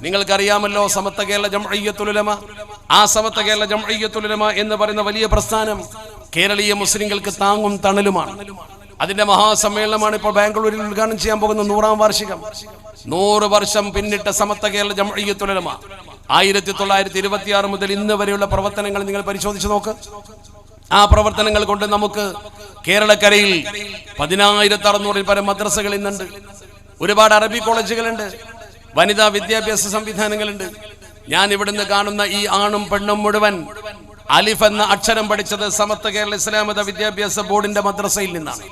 നിങ്ങൾക്കറിയാമല്ലോ സമസ്ത കേരള ജംഇയ്യത്തുൽ ഉലമ. ആ സമസ്ത കേരള ജംഇയ്യത്തുൽ ഉലമ എന്ന് പറയുന്ന വലിയ പ്രസ്ഥാനം കേരളീയ മുസ്ലിങ്ങൾക്ക് താങ്ങും തണലുമാണ്. അതിന്റെ മഹാസമ്മേളനമാണ് ഇപ്പോൾ ബാംഗ്ലൂരിൽ ഉദ്ഘാടനം ചെയ്യാൻ പോകുന്ന 100ാം വാർഷികം. 100 വർഷം പിന്നിട്ട സമസ്ത കേരള ജംഇയ്യത്തുൽ ഉലമ 1926 മുതൽ ഇന്ന് വരെയുള്ള പ്രവർത്തനങ്ങൾ നിങ്ങൾ പരിശോധിച്ച് നോക്ക്. ആ പ്രവർത്തനങ്ങൾ കൊണ്ട് നമുക്ക് കേരളക്കരയിൽ 10,600 പരം മദ്രസകൾ ഇന്നുണ്ട്. ഒരുപാട് അറബി കോളേജുകളുണ്ട്, വനിതാ വിദ്യാഭ്യാസ സംവിധാനങ്ങളുണ്ട്. ഞാൻ ഇവിടുന്ന് കാണുന്ന ഈ ആണും പെണ്ണും മുഴുവൻ അലിഫ് എന്ന അക്ഷരം പഠിച്ചത് സമസ്ത കേരള ഇസ്ലാം മത വിദ്യാഭ്യാസ ബോർഡിന്റെ മദ്രസയിൽ നിന്നാണ്.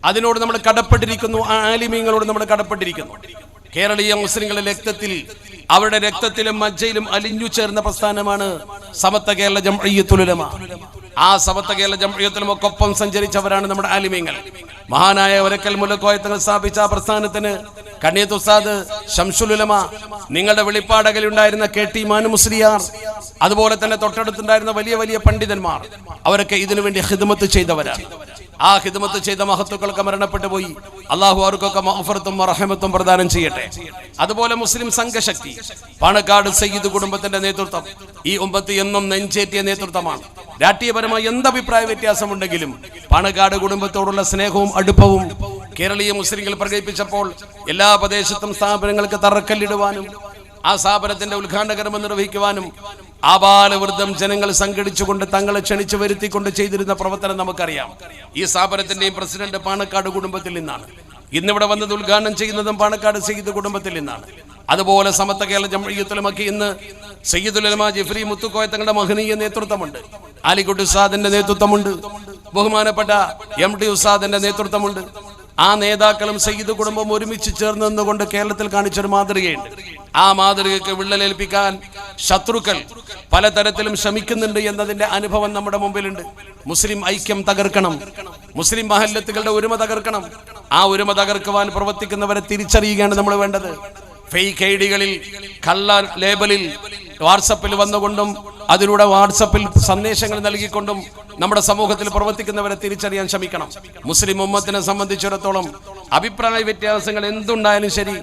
അതിനോട് നമ്മൾ കടപ്പെട്ടിരിക്കുന്നു, ആ ആലിമീങ്ങളോട് നമ്മൾ കടപ്പെട്ടിരിക്കുന്നു. കേരളീയ മുസ്ലിങ്ങളുടെ രക്തത്തിൽ, അവരുടെ രക്തത്തിലും മജ്ജയിലും അലിഞ്ഞു ചേർന്ന പ്രസ്ഥാനമാണ് സമസ്ത കേരള ജംഇയ്യത്തുൽ ഉലമ. ആ സമസ്ത കേരള ജംഇയ്യത്തുൽ ഉലമക്കൊപ്പം സഞ്ചരിച്ചവരാണ് നമ്മുടെ ആലിമീങ്ങൾ. മഹാനായ ഒരക്കൽ മുല്ലക്കോയ തങ്ങൾ സ്ഥാപിച്ച ആ പ്രസ്ഥാനത്തിന് കണ്ണിയത്ത് ഉസ്താദ് ശംസുൽ ഉലമ, നിങ്ങളുടെ വെളിപ്പാടകൽ ഉണ്ടായിരുന്ന KT മാനു മുസ്ലിയാർ, അതുപോലെ തന്നെ തൊട്ടടുത്തുണ്ടായിരുന്ന വലിയ വലിയ പണ്ഡിതന്മാർ, അവരൊക്കെ ഇതിനു വേണ്ടി ഖിദ്മത്ത് ചെയ്തവരാണ്. ആ ഖിദ്മത്ത് ചെയ്ത മഹത്തുക്കളൊക്കെ മരണപ്പെട്ടു പോയി. അള്ളാഹു അവർക്കൊക്കെ മഗ്ഫിറത്തും റഹ്മത്തും പ്രദാനം ചെയ്യട്ടെ. അതുപോലെ മുസ്ലിം സംഘശക്തി പാണക്കാട് സയ്യിദ് കുടുംബത്തിന്റെ നേതൃത്വം ഈ ഉമ്മത്ത് എന്നും നെഞ്ചേറ്റിയ നേതൃത്വമാണ്. രാഷ്ട്രീയപരമായി എന്തഭിപ്രായ വ്യത്യാസമുണ്ടെങ്കിലും പാണക്കാട് കുടുംബത്തോടുള്ള സ്നേഹവും അടുപ്പവും കേരളീയ മുസ്ലിങ്ങൾ പ്രകടിപ്പിച്ചപ്പോൾ എല്ലാ പ്രദേശത്തും സ്ഥാപനങ്ങൾക്ക് തറക്കല്ലിടുവാനും ആ സ്ഥാപനത്തിന്റെ ഉദ്ഘാടനകർമ്മം നിർവഹിക്കുവാനും ആബാലവൃദ്ധം ജനങ്ങൾ സംഘടിച്ചുകൊണ്ട് തങ്ങളെ ക്ഷണിച്ചു വരുത്തിക്കൊണ്ട് ചെയ്തിരുന്ന പ്രവർത്തനം നമുക്കറിയാം. ഈ സ്ഥാപനത്തിന്റെയും പ്രസിഡന്റ് പാണക്കാട് കുടുംബത്തിൽ നിന്നാണ്. ഇന്നിവിടെ വന്നത് ഉദ്ഘാടനം ചെയ്യുന്നതും പാണക്കാട് സയ്യിദ് കുടുംബത്തിൽ നിന്നാണ്. അതുപോലെ സമസ്ത കേരള ജംഇയ്യത്തുൽ ഉലമക്ക് ഇന്ന് സയ്യിദുൽ ഉലമ ജിഫ്രി മുത്തുക്കോയ തങ്ങളുടെ മഹനീയ നേതൃത്വമുണ്ട്, ആലിക്കുട്ടി ഉസ്താദിന്റെ നേതൃത്വമുണ്ട്, ബഹുമാനപ്പെട്ട MD ഉസ്താദിന്റെ നേതൃത്വമുണ്ട്. ആ നേതാക്കളും സയ്യിദ് കുടുംബം ഒരുമിച്ച് ചേർന്ന് നിന്നുകൊണ്ട് കേരളത്തിൽ കാണിച്ചൊരു മാതൃകയുണ്ട്. ആ മാതൃകയ്ക്ക് വിള്ളലേൽപ്പിക്കാൻ ശത്രുക്കൾ പലതരത്തിലും ശ്രമിക്കുന്നുണ്ട് എന്നതിന്റെ അനുഭവം നമ്മുടെ മുമ്പിലുണ്ട്. മുസ്ലിം ഐക്യം തകർക്കണം, മുസ്ലിം മഹല്ലത്തുകളുടെ ഒരുമ തകർക്കണം. ആ ഒരുമ തകർക്കുവാൻ പ്രവർത്തിക്കുന്നവരെ തിരിച്ചറിയുകയാണ് നമ്മൾ വേണ്ടത്. ഫേക്ക് ഐഡികളിൽ, കള്ള ലേബലിൽ വാട്സപ്പിൽ വന്നുകൊണ്ടും അതിലൂടെ വാട്സപ്പിൽ സന്ദേശങ്ങൾ നൽകിക്കൊണ്ടും നമ്മുടെ സമൂഹത്തിൽ പ്രവർത്തിക്കുന്നവരെ തിരിച്ചറിയാൻ ശ്രമിക്കണം. മുസ്ലിം ഉമ്മത്തിനെ സംബന്ധിച്ചിടത്തോളം അഭിപ്രായ വ്യത്യാസങ്ങൾ എന്തുണ്ടായാലും ശരി,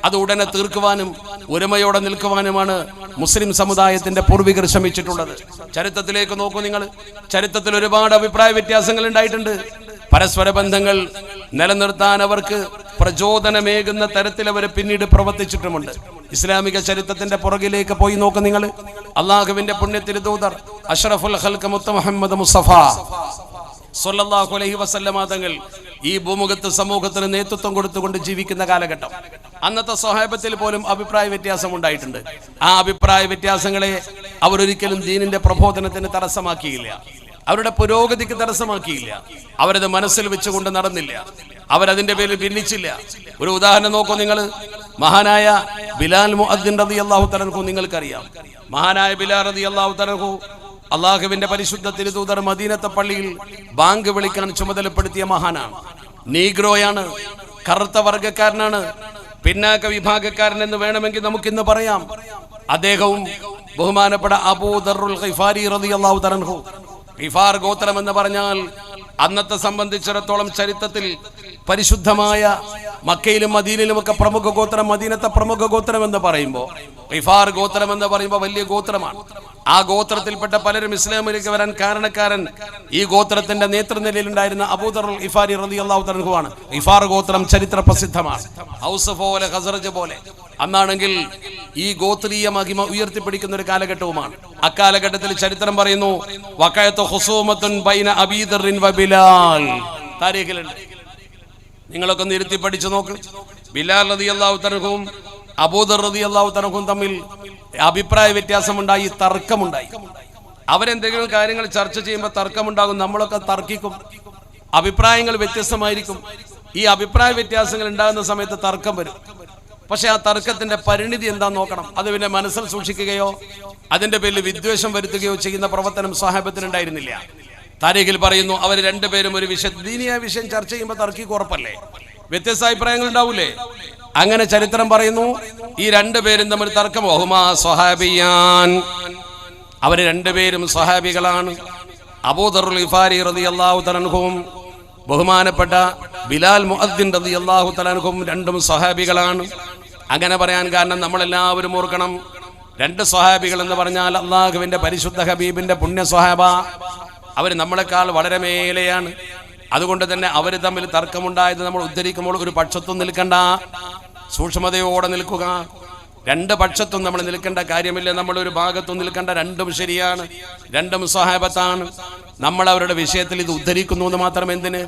അത് ഉടനെ തീർക്കുവാനും ഒരുമയോടെ നിൽക്കുവാനുമാണ് മുസ്ലിം സമുദായത്തിന്റെ പൂർവികർ ശ്രമിച്ചിട്ടുള്ളത്. ചരിത്രത്തിലേക്ക് നോക്കൂ നിങ്ങൾ. ചരിത്രത്തിൽ ഒരുപാട് അഭിപ്രായ വ്യത്യാസങ്ങൾ ഉണ്ടായിട്ടുണ്ട്. പരസ്പര ബന്ധങ്ങൾ നിലനിർത്താൻ അവർക്ക് പ്രചോദനമേകുന്ന തരത്തിൽ അവർ പിന്നീട് പ്രവർത്തിച്ചിട്ടുമുണ്ട്. ഇസ്ലാമിക ചരിത്രത്തിന്റെ പുറകിലേക്ക് പോയി നോക്ക് നിങ്ങൾ. അള്ളാഹുവിന്റെ പുണ്യത്തിരുദൂതർ അഷ്റഫുൽ ഖൽഖ് മുത്ത മുഹമ്മദ് മുസ്തഫ സ്വല്ലല്ലാഹു അലൈഹി വസല്ലമ തങ്ങൾ ഈ ഭൂമുഖത്ത് സമൂഹത്തിന് നേതൃത്വം കൊടുത്തുകൊണ്ട് ജീവിക്കുന്ന കാലഘട്ടം. അന്നത്തെ സ്വഹാബത്തിൽ പോലും അഭിപ്രായ വ്യത്യാസം ഉണ്ടായിട്ടുണ്ട്. ആ അഭിപ്രായ വ്യത്യാസങ്ങളെ അവരൊരിക്കലും ദീനിന്റെ പ്രബോധനത്തിന് തടസ്സമാക്കിയില്ല, അവരുടെ പുരോഗതിക്ക് തടസ്സമാക്കിയില്ല. അവരത് മനസ്സിൽ വെച്ചുകൊണ്ട് നടന്നില്ല, അവരതിന്റെ പേരിൽ ഭിന്നിച്ചില്ല. ഒരു ഉദാഹരണം നോക്കൂ നിങ്ങൾ. മഹാനായ ബിലാൽ മുഅദ്ദിൻ റളിയല്ലാഹു തആല അൻഹു നിങ്ങൾക്കറിയാം. മഹാനായ ബിലാൽ റളിയല്ലാഹു തആല അൻഹു അള്ളാഹുവിന്റെ പരിശുദ്ധ തിരുദൂതർ മദീനത്തെ പള്ളിയിൽ ബാങ്ക് വിളിക്കാൻ ചുമതലപ്പെടുത്തിയ മഹാനാണ്. നീഗ്രോയാണ്, കറുത്ത വർഗക്കാരനാണ്, പിന്നാക്ക വിഭാഗക്കാരൻ എന്ന് വേണമെങ്കിൽ നമുക്കിന്ന് പറയാം. അദ്ദേഹവും ബഹുമാനപ്പെട്ട അബൂ ദർറുൽ ഗിഫാരി റളിയല്ലാഹു തആല അൻഹു. ഗിഫാർ ഗോത്രം എന്ന് പറഞ്ഞാൽ അന്നത്തെ സംബന്ധിച്ചിടത്തോളം ചരിത്രത്തിൽ പരിശുദ്ധമായ മക്കയിലും മദീനയിലും ഒക്കെ പ്രമുഖ ഗോത്രം, മദീനത്തെ പ്രമുഖ ഗോത്രം എന്ന് പറയുമ്പോൾ ഗിഫാർ ഗോത്രം എന്ന് പറയുമ്പോൾ വലിയ ഗോത്രമാണ്. ആ ഗോത്രത്തിൽപ്പെട്ട പലരും ഇസ്ലാമിലേക്ക് വരാൻ കാരണക്കാരൻ ഈ ഗോത്രത്തിന്റെ നേതൃനിലയിലുണ്ടായിരുന്ന അബൂ ദർറുൽ ഗിഫാരി റളിയല്ലാഹു തആല അൻഹു ആണ്. ഗിഫാർ ഗോത്രം ചരിത്ര പ്രസിദ്ധമാണ്. ഔസ് പോലെ ഖസറജ് പോലെ അന്നാണെങ്കിൽ ഈ ഗോത്രീയ മഹിമ ഉയർത്തിപ്പിടിക്കുന്ന ഒരു കാലഘട്ടവുമാണ്. അക്കാലഘട്ടത്തിൽ ചരിത്രം പറയുന്നു വഖഅത്തു ഖുസൂമത്തുൻ ബൈന അബീ ദർറിൻ വ ബിലാൽ. താരീഖിലുണ്ട്, നിങ്ങളൊക്കെ ഒന്ന് ഇരുത്തി പഠിച്ചു നോക്ക്. ബിലാൽ റളിയല്ലാഹു തആല അൻഹുവും അബൂ ദർ റളിയല്ലാഹു തആല അൻഹുവും തമ്മിൽ അഭിപ്രായ വ്യത്യാസമുണ്ടായി, തർക്കമുണ്ടായി. അവരെന്തെങ്കിലും കാര്യങ്ങൾ ചർച്ച ചെയ്യുമ്പോൾ തർക്കമുണ്ടാകും, നമ്മളൊക്കെ തർക്കിക്കും, അഭിപ്രായങ്ങൾ വ്യത്യസ്തമായിരിക്കും. ഈ അഭിപ്രായ വ്യത്യാസങ്ങൾ ഉണ്ടാകുന്ന സമയത്ത് തർക്കം വരും. പക്ഷെ ആ തർക്കത്തിന്റെ പരിണിതി എന്താന്ന് നോക്കണം. അത് പിന്നെ മനസ്സിൽ സൂക്ഷിക്കുകയോ അതിന്റെ പേരിൽ വിദ്വേഷം വരുത്തുകയോ ചെയ്യുന്ന പ്രവർത്തനം സ്വഹാബത്തിനുണ്ടായിരുന്നില്ല. താരീഖിൽ പറയുന്നു അവർ രണ്ടുപേരും ഒരു ദീനിയായ വിഷയം ചർച്ച ചെയ്യുമ്പോൾ തർക്കിക്ക് ഉറപ്പല്ലേ, വ്യത്യസ്ത അഭിപ്രായങ്ങൾ ഉണ്ടാവൂലേ. അങ്ങനെ ചരിത്രം പറയുന്നു ഈ രണ്ടുപേരും തമ്മിൽ തർക്കം. ബഹുമാ സ്വഹാബിയാൻ, അവർ രണ്ടുപേരും സ്വഹാബികളാണ്. അബൂ ദർറുൽ ഗിഫാരി റളിയല്ലാഹു തആല അൻഹുവും ബഹുമാനപ്പെട്ട ബിലാൽ മുഅദ്ദിൻ റളിയല്ലാഹു തആല അൻഹുവും രണ്ടും സ്വഹാബികളാണ്. അങ്ങനെ പറയാൻ കാരണം നമ്മളെല്ലാവരും ഓർക്കണം, 2 സ്വഹാബികൾ എന്ന് പറഞ്ഞാൽ അള്ളാഹുവിന്റെ പരിശുദ്ധ ഹബീബിന്റെ പുണ്യ സ്വഹാബ. അവർ നമ്മളെക്കാൾ വളരെ മേലെയാണ്. അതുകൊണ്ട് തന്നെ അവർ തമ്മിൽ തർക്കമുണ്ടായത് നമ്മൾ ഉദ്ധരിക്കുമ്പോൾ ഒരു പക്ഷത്തും നിൽക്കണ്ട, സൂക്ഷ്മതയോടെ നിൽക്കുക. 2 പക്ഷത്തും നമ്മൾ നിൽക്കേണ്ട കാര്യമില്ല. നമ്മൾ ഒരു ഭാഗത്തും നിൽക്കേണ്ട. 2ഉം ശരിയാണ്, 2ഉം സ്വഹാബത്താണ്. നമ്മൾ അവരുടെ വിഷയത്തിൽ ഇത് ഉദ്ധരിക്കുന്നു എന്ന് മാത്രം. എന്തിന്?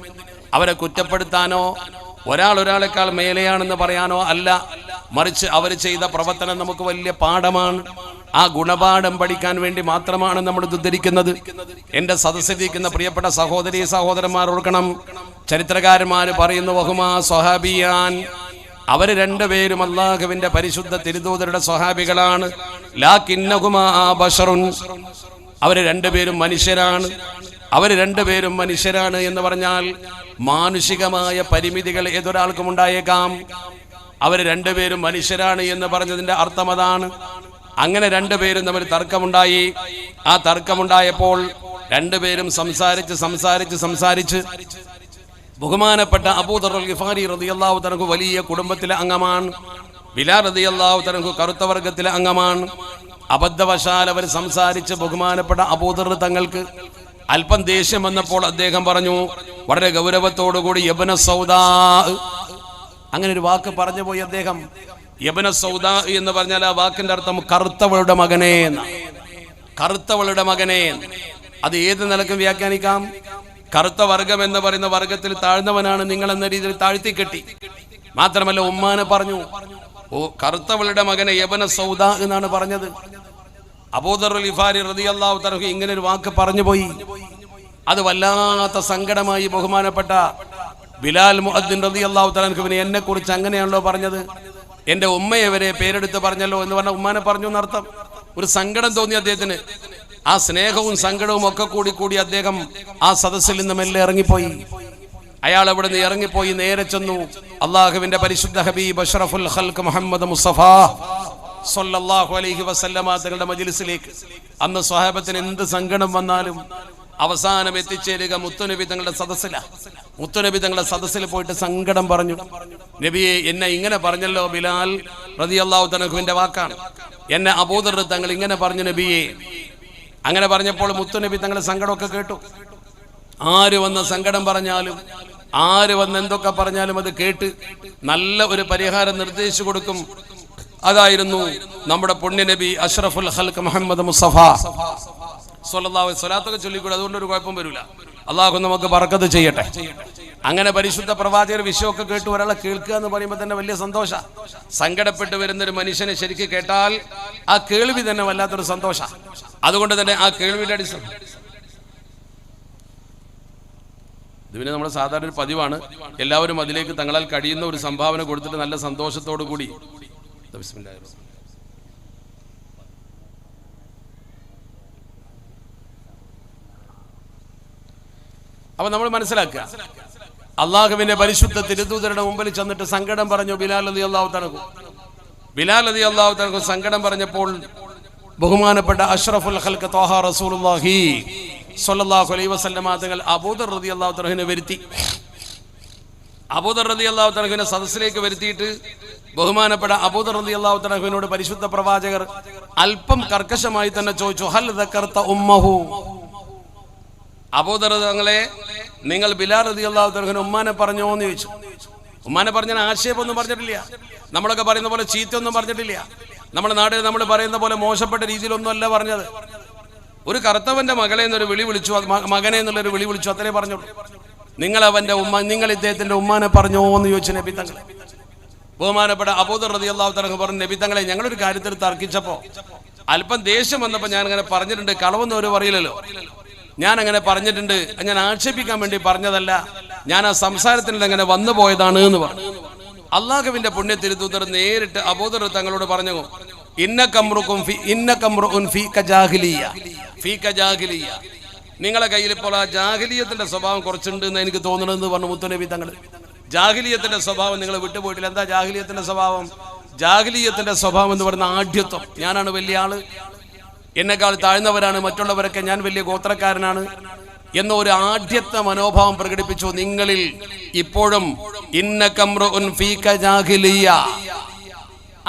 അവരെ കുറ്റപ്പെടുത്താനോ ഒരാളെക്കാൾ മേലെയാണെന്ന് പറയാനോ അല്ല, മറിച്ച് അവർ ചെയ്ത പ്രവർത്തനം നമുക്ക് വലിയ പാഠമാണ്. ആ ഗുണപാഠം പഠിക്കാൻ വേണ്ടി മാത്രമാണ് നമ്മൾ ഇത് ഉദ്ധരിക്കുന്നത്. എന്റെ സദസ്സിലിരിക്കുന്ന പ്രിയപ്പെട്ട സഹോദരീ സഹോദരന്മാർ ഓർക്കണം, ചരിത്രകാരന്മാർ പറയുന്നു വഹുമാ സ്വഹാബിയാൻ, അവർ 2 പേരും അല്ലാഹുവിന്റെ പരിശുദ്ധ തിരുദൂതരുടെ സ്വഹാബികളാണ്. ലാകിന്നഹുമാ ബശറുൻ, അവർ 2 പേരും മനുഷ്യരാണ്. അവർ 2 പേരും മനുഷ്യരാണ് എന്ന് പറഞ്ഞാൽ മാനുഷികമായ പരിമിതികൾ ഏതൊരാൾക്കും ഉണ്ടായേക്കാം. അവർ 2 പേരും മനുഷ്യരാണ് എന്ന് പറഞ്ഞതിന്റെ അർത്ഥം അതാണ്. അങ്ങനെ 2 പേരും തമ്മിൽ തർക്കമുണ്ടായി. ആ തർക്കമുണ്ടായപ്പോൾ 2 പേരും സംസാരിച്ച് ബഹുമാനപ്പെട്ട അബൂദർ ഗിഫാരി റളിയല്ലാഹു തആല വലിയ കുടുംബത്തിലെ അംഗമാണ്. ബിലാൽ റളിയല്ലാഹു തആല കറുത്ത വർഗത്തിലെ അംഗമാണ്. അബദ്ധവശാൽ അവർ സംസാരിച്ച് ബഹുമാനപ്പെട്ട അബൂദർ തങ്ങൾക്ക് അല്പം ദേഷ്യം വന്നപ്പോൾ അദ്ദേഹം പറഞ്ഞു വളരെ ഗൗരവത്തോടുകൂടി യബ്ന സൗദാ, അങ്ങനെ ഒരു വാക്ക് പറഞ്ഞു പോയി അദ്ദേഹം. യബ്ന സൗദാ എന്ന് പറഞ്ഞാൽ ആ വാക്കിന്റെ അർത്ഥം കറുത്തവളുടെ മകനെ എന്നാണ്. കറുത്തവളുടെ മകനെ, അത് ഏത് നിലക്കും വ്യാഖ്യാനിക്കാം. കറുത്ത വർഗം എന്ന് പറയുന്ന വർഗത്തിൽ താഴ്ന്നവനാണ് നിങ്ങൾ എന്ന രീതിയിൽ താഴ്ത്തി കെട്ടി. മാത്രമല്ല ഉമ്മാനെ പറഞ്ഞു, ഓ കറുത്തവളുടെ മകനെ യബ്ന സൗദാ എന്നാണ് പറഞ്ഞത്. അബൂദർ ഗിഫാരി റളിയല്ലാഹു തആല ഇങ്ങനെ ഒരു വാക്ക് പറഞ്ഞു പോയി. അത് വല്ലാത്ത സങ്കടമായി ബഹുമാനപ്പെട്ട ബിലാൽ മുഅദ്ദിൻ റളിയല്ലാഹു തആല എന്നെ കുറിച്ച് അങ്ങനെയാണല്ലോ പറഞ്ഞത്, എന്റെ ഉമ്മയെ വരെ പേരെടുത്ത് പറഞ്ഞല്ലോ എന്ന് പറഞ്ഞ ഉമ്മാനെ പറഞ്ഞു എന്നർത്ഥം. ഒരു സങ്കടം തോന്നി അദ്ദേഹത്തിന്. ആ സ്നേഹവും സങ്കടവും ഒക്കെ കൂടി അദ്ദേഹം ആ സദസ്സിൽ നിന്ന് മെല്ലെ ഇറങ്ങിപ്പോയി. അയാൾ അവിടെ നിന്ന് ഇറങ്ങിപ്പോയി നേരെ ചെന്നു അള്ളാഹുവിന്റെ പരിശുദ്ധ ഹബീബ് അഷ്റഫുൽ ഖൽഖ് മുഹമ്മദ് മുസ്തഫ സ്വല്ലല്ലാഹു അലൈഹി വസല്ലമ തങ്ങളുടെ മജ്ലിസിലേക്ക്. അന്ന് സ്വഹാബത്തിന് എന്ത് സങ്കടം വന്നാലും അവസാനം എത്തിച്ചേരുക മുത്തുനബി തങ്ങളുടെ സദസ്സിലാണ്. മുത്തുനബി തങ്ങളുടെ സദസ്സിൽ പോയിട്ട് സങ്കടം പറഞ്ഞു, നബിയെ എന്നെ ഇങ്ങനെ പറഞ്ഞല്ലോ, ബിലാൽ റളിയല്ലാഹു തആലയുടെ വാക്കാണ്, എന്നെ അബൂദർ തങ്ങൾ ഇങ്ങനെ പറഞ്ഞു നബിയെ. അങ്ങനെ പറഞ്ഞപ്പോൾ മുത്തുനബി തങ്ങളുടെ സങ്കടമൊക്കെ കേട്ടു. ആര് വന്ന് സങ്കടം പറഞ്ഞാലും ആര് വന്ന് എന്തൊക്കെ പറഞ്ഞാലും അത് കേട്ട് നല്ല ഒരു പരിഹാരം നിർദ്ദേശിച്ചു കൊടുക്കും. അതായിരുന്നു നമ്മുടെ പുണ്യനബി അഷ്റഫുൽ ഖൽഖ് മുഹമ്മദ് മുസ്തഫ സ്വല്ലല്ലാഹു അലൈഹി സ്വലാത്തൊക്കെ ചൊല്ലിക്കൂടെ, അതുകൊണ്ട് ഒരു കുഴപ്പം വരില്ല. അള്ളാഹു നമുക്ക് ബറക്കത്ത് ചെയ്യട്ടെ. അങ്ങനെ പരിശുദ്ധ പ്രവാചകർ വിഷയമൊക്കെ കേട്ട് ഒരാളെ കേൾക്കുക എന്ന് പറയുമ്പോൾ തന്നെ വലിയ സന്തോഷ. സങ്കടപ്പെട്ട് വരുന്നൊരു മനുഷ്യനെ ശരിക്കും കേട്ടാൽ ആ കേൾവി തന്നെ വല്ലാത്തൊരു സന്തോഷ. അതുകൊണ്ട് തന്നെ ആ കേൾവിയുടെ അടിസ്ഥാനം ഇത് പിന്നെ നമ്മുടെ സാധാരണ ഒരു പതിവാണ്. എല്ലാവരും അതിലേക്ക് തങ്ങളാൽ കഴിയുന്ന ഒരു സംഭാവന കൊടുത്തിട്ട് നല്ല സന്തോഷത്തോടു കൂടി അപ്പൊ നമ്മൾ മനസ്സിലാക്കുക, അള്ളാഹുവിന്റെ പരിശുദ്ധ തിരുദൂതരുടെ മുമ്പിൽ ചെന്നിട്ട് സങ്കടം പറഞ്ഞു ബിലാൽ റളിയല്ലാഹു തആല. ബിലാൽ റളിയല്ലാഹു തആല സങ്കടം പറഞ്ഞപ്പോൾ ബഹുമാനപ്പെട്ട അഷ്റഫുൽ ഖൽഖ് ത്വാഹ റസൂലുള്ളാഹി സ്വല്ലല്ലാഹു അലൈഹി വസല്ലമ തങ്ങൾ അബൂദർ റളിയല്ലാഹു തആലയെ വരുത്തി. അബൂദർ റളിയല്ലാഹു തആലയെ സദസ്സിലേക്ക് വരുത്തിയിട്ട് ബഹുമാനപ്പെട്ട അബൂദർ റളിയല്ലാഹു തആലയോട് പരിശുദ്ധ പ്രവാചകർ അല്പം കർക്കശമായി തന്നെ ചോദിച്ചു, ഹൽ ദക്കർത ഉമ്മഹു, അബൂദർ തങ്ങളെ നിങ്ങൾ ബിലാൽ റളിയല്ലാഹു തആല ഉമ്മാനെ പറഞ്ഞോ എന്ന് ചോദിച്ചു. ഉമ്മാനെ പറഞ്ഞ ആക്ഷേപമൊന്നും പറഞ്ഞിട്ടില്ല. നമ്മളൊക്കെ പറയുന്ന പോലെ ചീത്തയൊന്നും പറഞ്ഞിട്ടില്ല. നമ്മുടെ നാട്ടിൽ നമ്മൾ പറയുന്ന പോലെ മോശപ്പെട്ട രീതിയിലൊന്നും അല്ല പറഞ്ഞത്. ഒരു കറുത്തവന്റെ മകളെ എന്നൊരു വിളി വിളിച്ചു, മകനെ എന്നുള്ളൊരു വിളി വിളിച്ചു, അത്രേ പറഞ്ഞോളൂ. നിങ്ങൾ അവന്റെ ഉമ്മ, നിങ്ങൾ ഇദ്ദേഹത്തിന്റെ ഉമ്മാനെ പറഞ്ഞോ എന്ന് ചോദിച്ചു നബി തങ്ങൾ. ബഹുമാനപ്പെട്ട അബൂദർ റളിയല്ലാഹു തആല പറഞ്ഞു, നബി തങ്ങളെ ഞങ്ങളൊരു കാര്യത്തിൽ തർക്കിച്ചപ്പോ അല്പം ദേഷ്യം വന്നപ്പോൾ ഞാൻ അങ്ങനെ പറഞ്ഞിട്ടുണ്ട്, കളവൊന്നും അവർ പറയില്ലല്ലോ, ഞാൻ അങ്ങനെ പറഞ്ഞിട്ടുണ്ട്, ഞാൻ ആക്ഷേപിക്കാൻ വേണ്ടി പറഞ്ഞതല്ല, ഞാൻ ആ സംസാരത്തിൽ അങ്ങനെ വന്നു പോയതാണ് എന്ന് പറഞ്ഞു. അള്ളാഹുവിന്റെ പുണ്യ തിരുദൂതർ നേരിട്ട് അബൂദർ തങ്ങളോട് പറഞ്ഞു, നിങ്ങളെ കയ്യിൽ ഇപ്പോൾ ആ ജാഹിലിയത്തിന്റെ സ്വഭാവം കുറച്ചുണ്ട് എന്ന് എനിക്ക് തോന്നണമെന്ന് പറഞ്ഞു മുത്തുനബി തങ്ങൾ. ജാഹിലിയത്തിന്റെ സ്വഭാവം നിങ്ങൾ വിട്ടുപോയിട്ടില്ല. എന്താ ജാഹിലിയത്തിന്റെ സ്വഭാവം? ജാഹിലിയത്തിന്റെ സ്വഭാവം എന്ന് പറയുന്ന ആഢ്യത്വം. ഞാനാണ് വലിയ ആള്, എന്നെക്കാൾ താഴ്ന്നവരാണ് മറ്റുള്ളവരൊക്കെ, ഞാൻ വലിയ ഗോത്രക്കാരനാണ് എന്ന ഒരു ആഢ്യത്വ മനോഭാവം പ്രകടിപ്പിച്ചു നിങ്ങളിൽ. ഇപ്പോഴും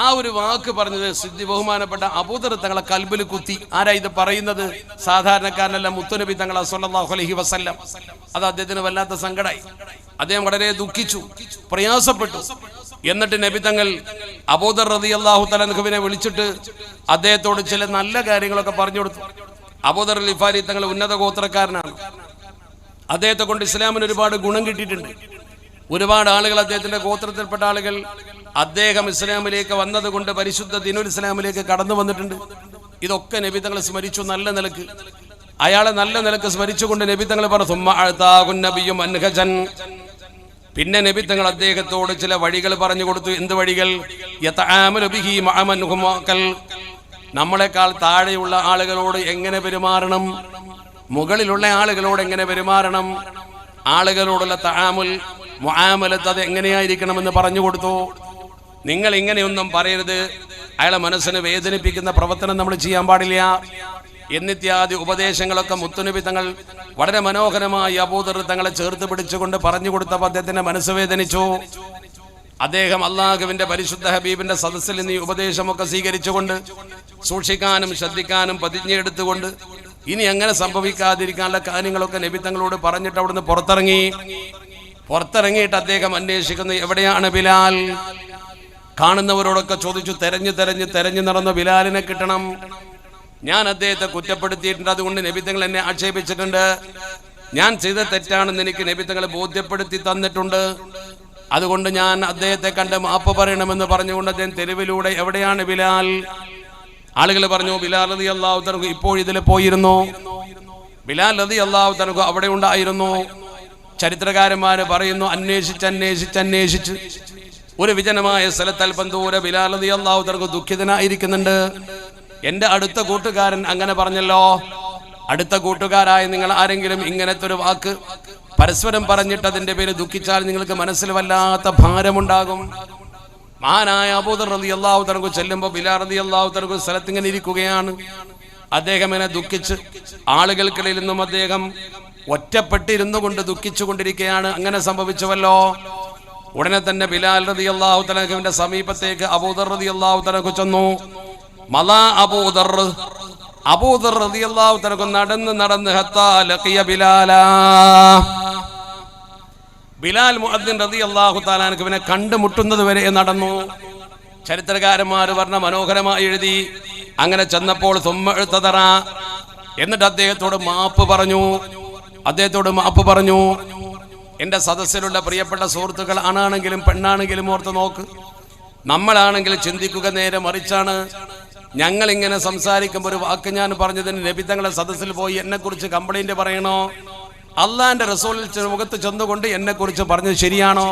ആ ഒരു വാക്ക് പറഞ്ഞത് സിദ്ധി ബഹുമാനപ്പെട്ട അബൂദർ തങ്ങളെ കൽബിൽ കുത്തി. ആരാ ഇത് പറയുന്നത്? സാധാരണക്കാരനല്ല, മുത്തുനബി തങ്ങളെ സ്വല്ലല്ലാഹു അലൈഹി വസല്ലം. അത് അദ്ദേഹത്തിന് വല്ലാത്ത സങ്കടമായി. അദ്ദേഹം വളരെ ദുഃഖിച്ചു, പ്രയാസപ്പെട്ടു. എന്നിട്ട് നബി തങ്ങൾ അബൂദർ റളിയല്ലാഹു തആല അൻഹുവിനെ വിളിച്ചിട്ട് അദ്ദേഹത്തോട് ചില നല്ല കാര്യങ്ങളൊക്കെ പറഞ്ഞു കൊടുത്തു. അബൂദർ ഗിഫാരി തങ്ങൾ ഉന്നത ഗോത്രക്കാരനാണ്. അദ്ദേഹത്തെ കൊണ്ട് ഇസ്ലാമിന് ഒരുപാട് ഗുണം കിട്ടിയിട്ടുണ്ട്. ഒരുപാട് ആളുകൾ, അദ്ദേഹത്തിന്റെ ഗോത്രത്തിൽപ്പെട്ട ആളുകൾ അദ്ദേഹം ഇസ്ലാമിലേക്ക് വന്നതുകൊണ്ട് പരിശുദ്ധ ദീനുൽ ഇസ്ലാമിലേക്ക് കടന്നു വന്നിട്ടുണ്ട്. ഇതൊക്കെ നബി തങ്ങൾ സ്മരിച്ചു നല്ല നിലക്ക്. അയാളെ നല്ല നിലക്ക് സ്മരിച്ചുകൊണ്ട് നബി തങ്ങൾ പറഞ്ഞു. പിന്നെ നബി തങ്ങൾ അദ്ദേഹത്തോട് ചില വഴികൾ പറഞ്ഞു കൊടുത്തു. എന്ത് വഴികൾ? നമ്മളെക്കാൾ താഴെയുള്ള ആളുകളോട് എങ്ങനെ പെരുമാറണം, മുകളിലുള്ള ആളുകളോട് എങ്ങനെ പെരുമാറണം, ആളുകളോടുള്ള തആമുൽ മുആമലത്ത് അത് എങ്ങനെയായിരിക്കണമെന്ന് പറഞ്ഞു കൊടുത്തു. നിങ്ങൾ ഇങ്ങനെയൊന്നും പറയരുത്, അയാളെ മനസ്സിനെ വേദനിപ്പിക്കുന്ന പ്രവർത്തനം നമ്മൾ ചെയ്യാൻ പാടില്ല എന്നിത്യാദി ഉപദേശങ്ങളൊക്കെ മുത്തുനബി തങ്ങൾ വളരെ മനോഹരമായി അബൂദർ തങ്ങളെ ചേർത്ത് പിടിച്ചുകൊണ്ട് പറഞ്ഞു കൊടുത്തപ്പോൾ അദ്ദേഹത്തിന്റെ മനസ്സ് വേദനിച്ചു. അദ്ദേഹം അള്ളാഹുവിന്റെ പരിശുദ്ധ ഹബീബിന്റെ സദസ്സിൽ നിന്ന് ഈ ഉപദേശമൊക്കെ സ്വീകരിച്ചുകൊണ്ട് സൂക്ഷിക്കാനും ശ്രദ്ധിക്കാനും പ്രതിജ്ഞയെടുത്തുകൊണ്ട് ഇനി അങ്ങനെ സംഭവിക്കാതിരിക്കാനുള്ള കാര്യങ്ങളൊക്കെ നബി തങ്ങളോട് പറഞ്ഞിട്ട് അവിടുന്ന് പുറത്തിറങ്ങിയിട്ട് അദ്ദേഹം അന്വേഷിക്കുന്നു, എവിടെയാണ് ബിലാൽ? കാണുന്നവരോടൊക്കെ ചോദിച്ചു, തെരഞ്ഞു നടന്ന ബിലാലിനെ കിട്ടണം. ഞാൻ അദ്ദേഹത്തെ കുറ്റപ്പെടുത്തിയിട്ടുണ്ട്, അതുകൊണ്ട് നബി തങ്ങൾ എന്നെ ആക്ഷേപിച്ചിട്ടുണ്ട്. ഞാൻ ചെയ്ത തെറ്റാണെന്ന് എനിക്ക് നബി തങ്ങളെ ബോധ്യപ്പെടുത്തി തന്നിട്ടുണ്ട്. അതുകൊണ്ട് ഞാൻ അദ്ദേഹത്തെ കണ്ട് മാപ്പ് പറയണമെന്ന് പറഞ്ഞുകൊണ്ട് അദ്ദേഹം തെരുവിലൂടെ എവിടെയാണ് ബിലാൽ? ആളുകൾ പറഞ്ഞു, ബിലാൽ റളിയല്ലാഹു തആല ഇപ്പോൾ ഇതിൽ പോയിരുന്നു. ബിലാൽ റളിയല്ലാഹു തആല അവിടെ ഉണ്ടായിരുന്നു. ചരിത്രകാരന്മാര് പറയുന്നു, അന്വേഷിച്ച് ഒരു വിജനമായ സ്ഥലത്ത് അല്പം ദൂരെ ബിലാൽ റളിയല്ലാഹു തആല ദുഃഖിതനായിരിക്കുന്നുണ്ട്. എന്റെ അടുത്ത കൂട്ടുകാരൻ അങ്ങനെ പറഞ്ഞല്ലോ. അടുത്ത കൂട്ടുകാരായ നിങ്ങൾ ആരെങ്കിലും ഇങ്ങനത്തെ ഒരു വാക്ക് പരസ്പരം പറഞ്ഞിട്ട് അതിന്റെ പേര് ദുഃഖിച്ചാൽ നിങ്ങൾക്ക് മനസ്സിൽ വല്ലാത്ത ഭാരമുണ്ടാകും. മഹാനായ അബൂദർ റളിയല്ലാഹു തആല ചെല്ലുമ്പോൾ ബിലാൽ റളിയല്ലാഹു തആല സ്ഥലത്ത് ഇങ്ങനെ ഇരിക്കുകയാണ്. അദ്ദേഹം ഇങ്ങനെ ദുഃഖിച്ച് ആളുകൾക്കിടയിൽ നിന്നും അദ്ദേഹം ഒറ്റപ്പെട്ടിരുന്നു കൊണ്ട് ദുഃഖിച്ചു കൊണ്ടിരിക്കുകയാണ്. അങ്ങനെ സംഭവിച്ചുവല്ലോ. ഉടനെ തന്നെ ബിലാൽ റളിയല്ലാഹു തആലയുടെ സമീപത്തേക്ക് അബൂദർ റളിയല്ലാഹു തആല ചെന്നു. മലാ അബൂദർ റളിയല്ലാഹു തആല നടന്ന് ഹത്താ ലഖിയ ബിലാൽ മുഅദ്ദിൻ റളിയല്ലാഹു തആല അൻഹുവിനെ കണ്ടുമുട്ടുന്നത് വരെ നടന്നു. ചരിത്രകാരന്മാർ പറഞ്ഞ മനോഹരമായി എഴുതി. അങ്ങനെ ചെന്നപ്പോൾ എന്നിട്ട് അദ്ദേഹത്തോട് മാപ്പ് പറഞ്ഞു. എന്റെ സദസ്സിലുള്ള പ്രിയപ്പെട്ട സുഹൃത്തുക്കൾ, ആണാണെങ്കിലും പെണ്ണാണെങ്കിലും ഓർത്ത് നോക്ക്. നമ്മളാണെങ്കിൽ ചിന്തിക്കുക നേരെ മറിച്ചാണ്. ഞങ്ങൾ ഇങ്ങനെ സംസാരിക്കുമ്പോൾ ഒരു വാക്ക് ഞാൻ പറഞ്ഞതിന് നബി തങ്ങളെ സദസ്സിൽ പോയി എന്നെ കുറിച്ച് കംപ്ലൈന്റ് പറയണോ? അള്ളാന്റെ റസൂലിന്റെ മുഖത്ത് ചെന്നുകൊണ്ട് എന്നെ കുറിച്ച് പറഞ്ഞത് ശരിയാണോ?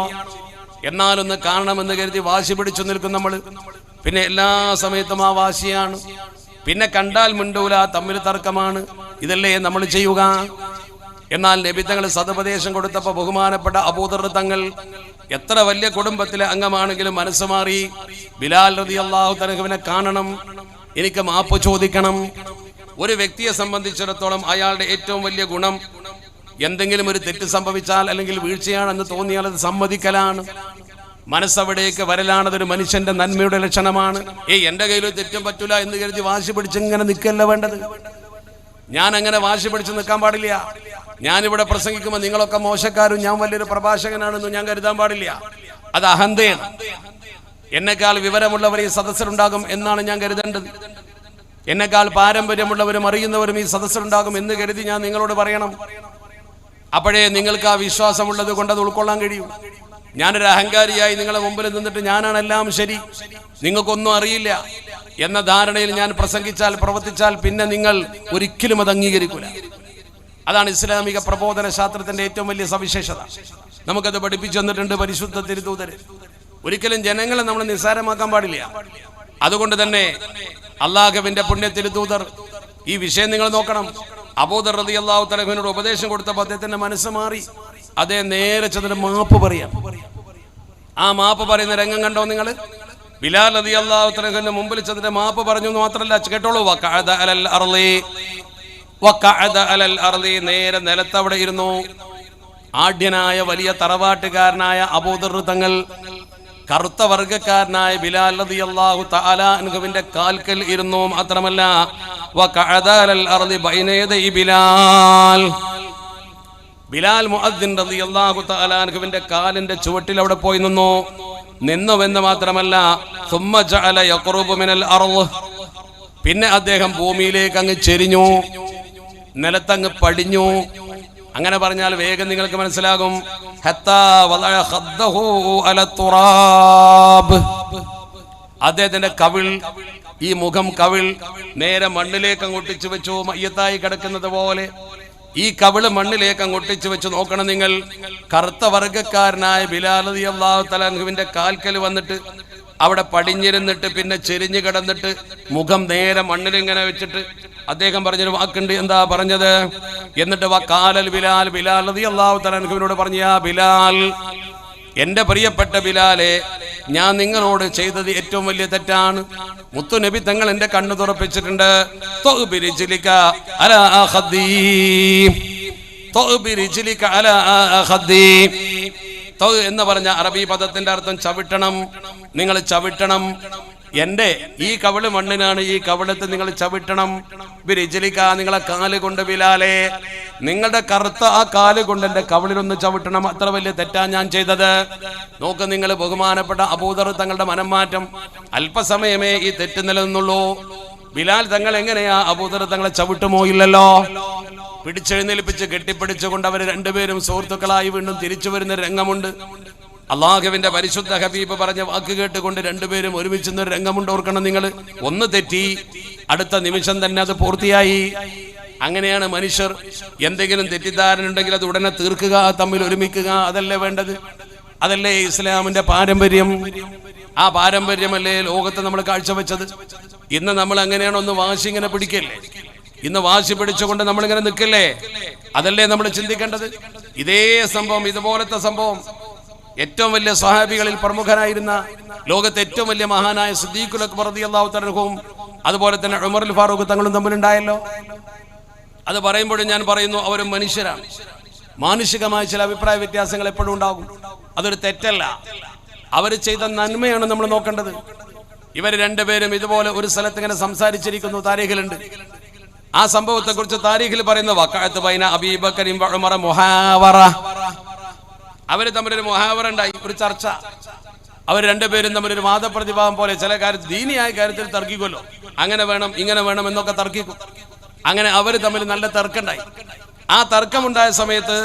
എന്നാലൊന്ന് കാണണമെന്ന് കരുതി വാശി പിടിച്ചു നിൽക്കും നമ്മൾ. പിന്നെ എല്ലാ സമയത്തും ആ വാശിയാണ്. പിന്നെ കണ്ടാൽ മിണ്ടൂല, തമ്മിൽ തർക്കമാണ്. ഇതല്ലേ നമ്മൾ ചെയ്യുക? എന്നാൽ നബി തങ്ങൾ സദുപദേശം കൊടുത്തപ്പോൾ ബഹുമാനപ്പെട്ട അബൂദർ തങ്ങൾ എത്ര വലിയ കുടുംബത്തിലെ അംഗമാണെങ്കിലും മനസ്സ് മാറി. ബിലാൽ റളിയല്ലാഹു തആലയെ കാണണം, എനിക്ക് മാപ്പ് ചോദിക്കണം. ഒരു വ്യക്തിയെ സംബന്ധിച്ചിടത്തോളം അയാളുടെ ഏറ്റവും വലിയ ഗുണം എന്തെങ്കിലും ഒരു തെറ്റ് സംഭവിച്ചാൽ അല്ലെങ്കിൽ വീഴ്ചയാണെന്ന് തോന്നിയാൽ അത് സമ്മതിക്കലാണ്. മനസ്സവിടേക്ക് വരലാണ്. അതൊരു മനുഷ്യന്റെ നന്മയുടെ ലക്ഷണമാണ്. എന്റെ കയ്യിൽ തെറ്റും പറ്റൂല എന്ന് കരുതി വാശി പിടിച്ച് ഇങ്ങനെ നിൽക്കല്ല വേണ്ടത്. ഞാൻ അങ്ങനെ വാശി പിടിച്ച് നിൽക്കാൻ പാടില്ല. ഞാനിവിടെ പ്രസംഗിക്കുമ്പോൾ നിങ്ങളൊക്കെ മോശക്കാരും ഞാൻ വലിയൊരു പ്രഭാഷകനാണെന്ന് ഞാൻ കരുതാൻ പാടില്ല. അത് അഹന്തയാണ്. എന്നെക്കാൾ വിവരമുള്ളവർ ഈ സദസ്സിലുണ്ടാകും എന്നാണ് ഞാൻ കരുതേണ്ടത്. എന്നെക്കാൾ പാരമ്പര്യമുള്ളവരും അറിയുന്നവരും ഈ സദസ്സിലുണ്ടാകും എന്ന് കരുതി ഞാൻ നിങ്ങളോട് പറയണം. അപ്പോഴേ നിങ്ങൾക്ക് ആ വിശ്വാസമുള്ളത് കൊണ്ട് അത് ഉൾക്കൊള്ളാൻ കഴിയും. ഞാനൊരു അഹങ്കാരിയായി നിങ്ങളെ മുമ്പിൽ നിന്നിട്ട് ഞാനാണ് എല്ലാം ശരി, നിങ്ങൾക്കൊന്നും അറിയില്ല എന്ന ധാരണയിൽ ഞാൻ പ്രസംഗിച്ചാൽ പ്രവർത്തിച്ചാൽ പിന്നെ നിങ്ങൾ ഒരിക്കലും അത് അംഗീകരിക്കില്ല. അതാണ് ഇസ്ലാമിക പ്രബോധന ശാസ്ത്രത്തിന്റെ ഏറ്റവും വലിയ സവിശേഷത. നമുക്കത് പഠിപ്പിച്ചു തന്നിട്ടുണ്ട് പരിശുദ്ധ തിരുദൂതര്. ഒരിക്കലും ജനങ്ങളെ നമ്മൾ നിസ്സാരമാക്കാൻ പാടില്ല. അതുകൊണ്ട് തന്നെ അള്ളാഹുവിന്റെ പുണ്യ തിരുദൂതർ ഈ വിഷയം നിങ്ങൾ നോക്കണം. അബൂദർ റളിയല്ലാഹു തആലയോട് ഉപദേശം കൊടുത്തപ്പോൾ അദ്ദേഹത്തിന്റെ മനസ്സ് മാറി. അദ്ദേഹം നേരെ ചെന്നിട്ട് മാപ്പ് പറയാം. ആ മാപ്പ് പറയുന്ന രംഗം കണ്ടോ നിങ്ങൾ? ബിലാൽ റളിയല്ലാഹു തആലയുടെ മുമ്പിൽ ചെന്നിട്ട് മാപ്പ് പറഞ്ഞു എന്ന് മാത്രമല്ല, കേട്ടോളൂ, നേരെ നിലത്തവിടെ ഇരുന്നു. ആഢ്യനായ വലിയ തറവാട്ടുകാരനായ അബൂദർ തങ്ങൾ കറുത്ത വർഗ്ഗക്കാരനായ ബിലാൽ റളിയല്ലാഹു തആല അൻഹുവിന്റെ കാൽക്കൽ ഇരുന്നു. മാത്രമല്ല വഖഅദൽ അർളി ബൈന യദൈ ബിലാൽ, ബിലാൽ മുഅദ്ദിൻ റളിയല്ലാഹു തആല അൻഹുവിന്റെ കാലിന്റെ ചുവട്ടിൽ അവിടെ പോയി നിന്നുവെന്ന് മാത്രമല്ല സുമ്മ ജഅല യഖറുബു മിനൽ അർള്, പിന്നെ അദ്ദേഹം ഭൂമിയിലേക്ക് അങ്ങ് ചെരിഞ്ഞു, നിലത്തങ്ങ് പടിഞ്ഞു. അങ്ങനെ പറഞ്ഞാൽ വേഗം നിങ്ങൾക്ക് മനസ്സിലാകും. ഹത്താ വദഅ ഖദ്ദഹു അല തുറാബ്, അദ്ദേഹത്തിന്റെ കവിൾ, ഈ മുഖം കവിൾ നേരെ മണ്ണിലേക്ക് അങ്ങോട്ടിച്ചു വെച്ചു, മയ്യത്തായി കിടക്കുന്നത് പോലെ ഈ കവിള് മണ്ണിലേക്ക് അങ്ങോട്ടിച്ചു വെച്ച്. നോക്കണം നിങ്ങൾ, കറുത്ത വർഗ്ഗക്കാരനായ ബിലാൽ റളിയല്ലാഹു തആല അൻഹുവിന്റെ കാൽക്കൽ വന്നിട്ട് അവിടെ പടിഞ്ഞിരുന്നിട്ട് പിന്നെ ചെരിഞ്ഞു കിടന്നിട്ട് മുഖം നേരെ മണ്ണിലിങ്ങനെ വെച്ചിട്ട് അദ്ദേഹം പറഞ്ഞൊരു വാക്കുണ്ട്. എന്താ പറഞ്ഞത്? എന്നിട്ട് വഖാലൽ ബിലാൽ, ബിലാൽ റളിയല്ലാഹു തആല അൻഹുവിനോട് പറഞ്ഞു, യാ ബിലാൽ, എന്റെ പ്രിയപ്പെട്ട ബിലാലെ, ഞാൻ നിങ്ങളോട് ചെയ്തത് ഏറ്റവും വലിയ തെറ്റാണ്. മുത്തുനബി തങ്ങൾ എന്റെ കണ്ണ് തുറപ്പിച്ചിട്ടുണ്ട്. എന്ന് പറഞ്ഞ അറബി പദത്തിന്റെ അർത്ഥം ചവിട്ടണം, നിങ്ങൾ ചവിട്ടണം. എന്റെ ഈ കവിള് മണ്ണിനാണ്, ഈ കവിളത്ത് നിങ്ങൾ ചവിട്ടണം. ബിരിജ്ലിക, നിങ്ങളെ കാല് കൊണ്ട് ബിലാലെ, നിങ്ങളുടെ കറുത്ത ആ കാല് കൊണ്ട് എന്റെ കവിളിലൊന്ന് ചവിട്ടണം. അത്ര വലിയ തെറ്റാ ഞാൻ ചെയ്തത്. നോക്ക് നിങ്ങൾ, ബഹുമാനപ്പെട്ട അബൂദർ തങ്ങളുടെ മനംമാറ്റം. അല്പസമയമേ ഈ തെറ്റ് നിലനിന്നുള്ളൂ. ബിലാൽ തങ്ങൾ എങ്ങനെയാ അബൂദർ തങ്ങളെ ചവിട്ടുമോ? ഇല്ലല്ലോ. പിടിച്ചെഴുന്നേൽപ്പിച്ച് കെട്ടിപ്പിടിച്ചുകൊണ്ട് അവർ രണ്ടുപേരും സുഹൃത്തുക്കളായി വീണ്ടും തിരിച്ചു വരുന്ന രംഗമുണ്ട്. അള്ളാഹുവിന്റെ പരിശുദ്ധ ഹബീബ് പറഞ്ഞ വാക്ക് കേട്ടുകൊണ്ട് രണ്ടുപേരും ഒരുമിച്ചൊരു രംഗമുണ്ട്. ഓർക്കണം നിങ്ങൾ, ഒന്ന് തെറ്റി അടുത്ത നിമിഷം തന്നെ അത് പൂർത്തിയായി. അങ്ങനെയാണ് മനുഷ്യർ. എന്തെങ്കിലും തെറ്റിദ്ധാരണ ഉണ്ടെങ്കിൽ അത് ഉടനെ തീർക്കുക, തമ്മിൽ ഒരുമിക്കുക, അതല്ലേ വേണ്ടത്? അതല്ലേ ഇസ്ലാമിന്റെ പാരമ്പര്യം? ആ പാരമ്പര്യമല്ലേ ലോകത്ത് നമ്മൾ കാഴ്ചവെച്ചത്? ഇന്ന് നമ്മൾ അങ്ങനെയാണ്. ഒന്ന് വാശി ഇങ്ങനെ പിടിക്കല്ലേ, ഇന്ന് വാശി പിടിച്ചുകൊണ്ട് നമ്മളിങ്ങനെ നിൽക്കല്ലേ? അതല്ലേ നമ്മൾ ചിന്തിക്കേണ്ടത്? ഇതേ സംഭവം, ഇതുപോലത്തെ സംഭവം ഏറ്റവും വലിയ സ്വഹാബികളിൽ പ്രമുഖനായിരുന്ന, ലോകത്തെ ഏറ്റവും വലിയ മഹാനായ സിദ്ദീഖുൽ അക്ബർ റളിയല്ലാഹു തആല അൻഹുവും അതുപോലെ തന്നെ ഉമറുൽ ഫാറൂഖ് തങ്ങളും തമ്മിലുണ്ടായല്ലോ. അത് പറയുമ്പോഴും ഞാൻ പറയുന്നു, അവരും മനുഷ്യരാണ്. മാനുഷികമായ ചില അഭിപ്രായ വ്യത്യാസങ്ങൾ എപ്പോഴും ഉണ്ടാകും. അതൊരു തെറ്റല്ല, അവർ ചെയ്ത നന്മയാണ് നമ്മൾ നോക്കേണ്ടത്. ഇവർ രണ്ടുപേരും ഇതുപോലെ ഒരു സ്ഥലത്ത് ഇങ്ങനെ സംസാരിച്ചിരിക്കുന്നു, താരീഖിലുണ്ട്. ആ സംഭവത്തെ കുറിച്ച് താരീഖിൽ പറയുന്ന വഖഅത്ത് ബൈന അബീബക്കറിൻ വ ഉമറ മുഹാവറ, അവര് തമ്മിലൊരു മുഹാവറ ഉണ്ടായി, ഒരു ചർച്ച. അവർ രണ്ടുപേരും തമ്മിലൊരു വാദപ്രതിഭാവം പോലെ ചില കാര്യത്തിൽ, ദീനിയായ കാര്യത്തിൽ തർക്കിക്കുമല്ലോ, അങ്ങനെ വേണം ഇങ്ങനെ വേണം എന്നൊക്കെ തർക്കിക്കും. അങ്ങനെ അവർ തമ്മിൽ നല്ല തർക്കമുണ്ടായി. ആ തർക്കമുണ്ടായ സമയത്ത്